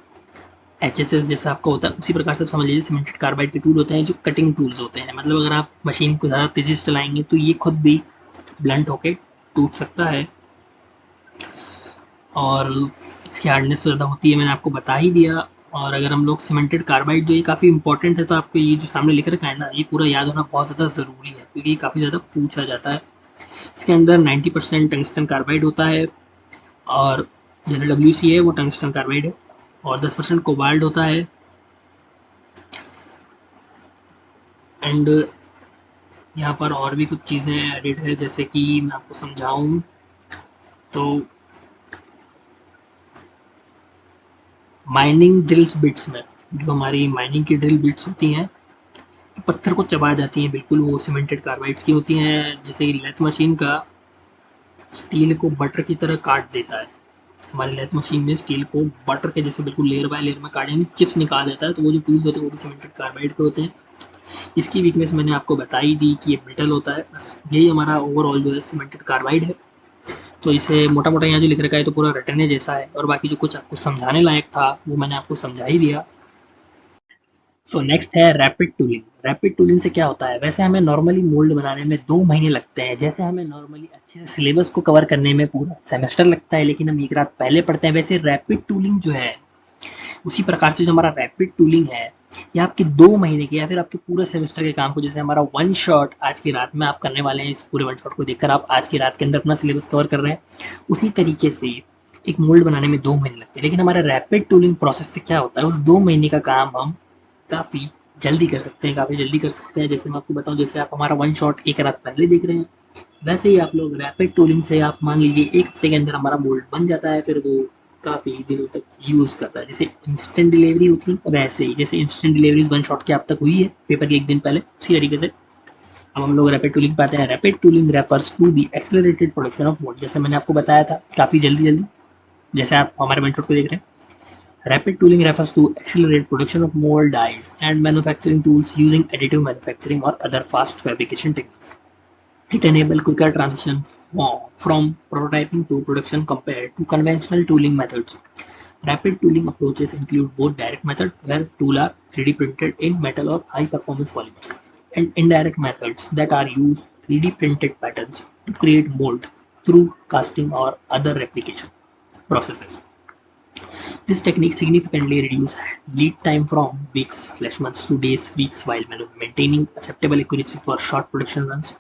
HSS जैसा आपका होता है उसी प्रकार से समझ लीजिए सीमेंटेड कार्बाइड के टूल होते हैं जो कटिंग टूल्स होते हैं। मतलब अगर आप मशीन को ज़्यादा तेज़ी से चलाएंगे तो ये खुद भी ब्लंट होके टूट सकता है। और इसकी हार्डनेस तो ज़्यादा होती है, मैंने आपको बता ही दिया। और अगर हम लोग सीमेंटेड कार्बाइड जो ये काफ़ी इंपॉर्टेंट है, तो आपको ये जो सामने लिख रखा है ना ये पूरा याद होना बहुत ज़्यादा ज़रूरी है, क्योंकि ये काफ़ी ज़्यादा पूछा जाता है। इसके अंदर 90% टंगस्टन कार्बाइड होता है, और जैसे WC है वो टंगस्टन कार्बाइड है, और 10% कोबाल्ट होता है। एंड यहाँ पर और भी कुछ चीज़ें एडिड है, जैसे कि मैं आपको समझाऊँ तो माइनिंग ड्रिल्स बिट्स में, जो हमारी माइनिंग की ड्रिल बिट्स होती हैं जो पत्थर को चबा जाती हैं, बिल्कुल वो सीमेंटेड कार्बाइड्स की होती हैं। जैसे कि लेथ मशीन का स्टील को बटर की तरह काट देता है, हमारी लेथ मशीन में स्टील को बटर के जैसे बिल्कुल लेयर बाय लेयर में काट, यानी चिप्स निकाल देता है। तो वो जो टूल्स होते हैं वो भी सीमेंटेड कार्बाइड के होते हैं। इसकी वीकनेस मैंने आपको बता ही दी कि ये ब्रिटल होता है। बस यही हमारा ओवरऑल जो है सीमेंटेड कार्बाइड है। तो इसे मोटा मोटा यहाँ जो लिख रखा है तो पूरा रटने जैसा है, और बाकी जो कुछ आपको समझाने लायक था वो मैंने आपको समझा ही दिया। सो नेक्स्ट है रैपिड टूलिंग। रैपिड टूलिंग से क्या होता है, वैसे हमें नॉर्मली मोल्ड बनाने में 2 महीने लगते हैं, जैसे हमें नॉर्मली अच्छे से सिलेबस को कवर करने में पूरा सेमेस्टर लगता है, लेकिन हम एक रात पहले पढ़ते हैं। वैसे रैपिड टूलिंग जो है उसी प्रकार से जो हमारा रैपिड टूलिंग है ये आपके 2 महीने के या फिर आपके पूरे सेमेस्टर के काम को, जैसे हमारा वन शॉट आज की रात में आप करने वाले हैं, इस पूरे वन शॉट को देखकर आप आज की रात के अंदर अपना सिलेबस कवर कर रहे हैं, उसी तरीके से एक मोल्ड बनाने में 2 महीने लगते हैं। लेकिन हमारा रैपिड टूलिंग प्रोसेस से क्या होता है, उस 2 महीने का काम हम काफ़ी जल्दी कर सकते हैं, काफ़ी जल्दी कर सकते हैं। जैसे मैं आपको बताऊं, जैसे आप हमारा वन शॉट एक रात पहले देख रहे हैं, वैसे ही आप लोग रैपिड टूलिंग से आप मान लीजिए 1 हफ्ते के अंदर हमारा मोल्ड बन जाता है, फिर वो काफ़ी दिनों तक यूज़ करता है। जैसे इंस्टेंट डिलीवरी होती है वैसे ही, जैसे इंस्टेंट डिलीवरीज वन शॉट के अब तक हुई है पेपर के 1 दिन पहले, उसी तरीके से अब हम लोग रैपिड टूलिंग पाते हैं। Rapid tooling refers to the accelerated production of mould, जैसे मैंने आपको बताया था काफ़ी जल्दी जल्दी, जैसे आप हमारे वन शॉट को देख रहे हैं। Rapid tooling refers to accelerate production of mold dies and manufacturing tools using additive manufacturing or other fast fabrication techniques. It enables quicker transition from prototyping to production compared to conventional tooling methods. Rapid tooling approaches include both direct methods where tools are 3D printed in metal or high performance polymers, and indirect methods that are use 3D printed patterns to create mold through casting or other replication processes. This technique significantly reduces lead time from weeks/months to days, weeks, while maintaining acceptable accuracy for short production runs.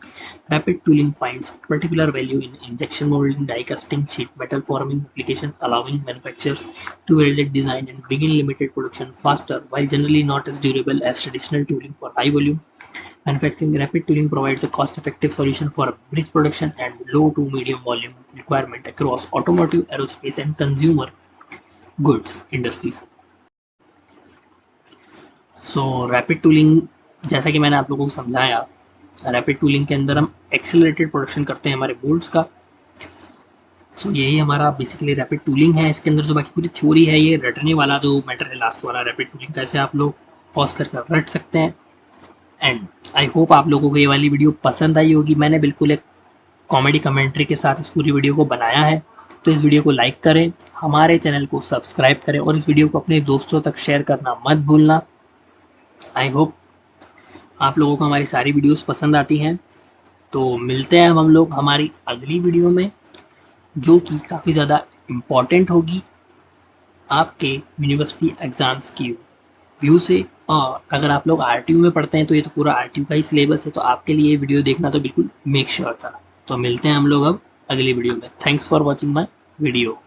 Rapid tooling finds particular value in injection molding, die casting, sheet metal forming application, allowing manufacturers to validate design and begin limited production faster, while generally not as durable as traditional tooling for high volume manufacturing. Rapid tooling provides a cost-effective solution for bridge production and low to medium volume requirement across automotive, aerospace, and consumer goods industries. So rapid tooling, जैसा कि मैंने आप लोगों को समझाया, rapid tooling के अंदर हम एक्सेलरेटेड प्रोडक्शन करते हैं हमारे बोल्ट्स का। सो यही हमारा बेसिकली रैपिड टूलिंग है। इसके अंदर जो बाकी पूरी थ्योरी है, ये रटने वाला जो मैटर है लास्ट वाला रैपिड टूलिंग का, ऐसे आप लोग पॉज कर रट सकते हैं। एंड आई होप आप लोगों को ये वाली वीडियो पसंद आई होगी। मैंने बिल्कुल एक कॉमेडी कमेंट्री के साथ इस पूरी वीडियो को बनाया है। तो इस वीडियो को लाइक करें, हमारे चैनल को सब्सक्राइब करें और इस वीडियो को अपने दोस्तों तक शेयर करना मत भूलना। आई होप आप लोगों को हमारी सारी वीडियोस पसंद आती हैं। तो मिलते हैं हम लोग हमारी अगली वीडियो में, जो कि काफ़ी ज़्यादा इम्पॉर्टेंट होगी आपके यूनिवर्सिटी एग्ज़ाम्स की व्यू से। और अगर आप लोग आरटीयू में पढ़ते हैं तो ये तो पूरा आरटीयू का ही सिलेबस है, तो आपके लिए ये वीडियो देखना तो बिल्कुल मेक श्योर था। तो मिलते हैं हम लोग अब अगली वीडियो में। Thanks for watching my video.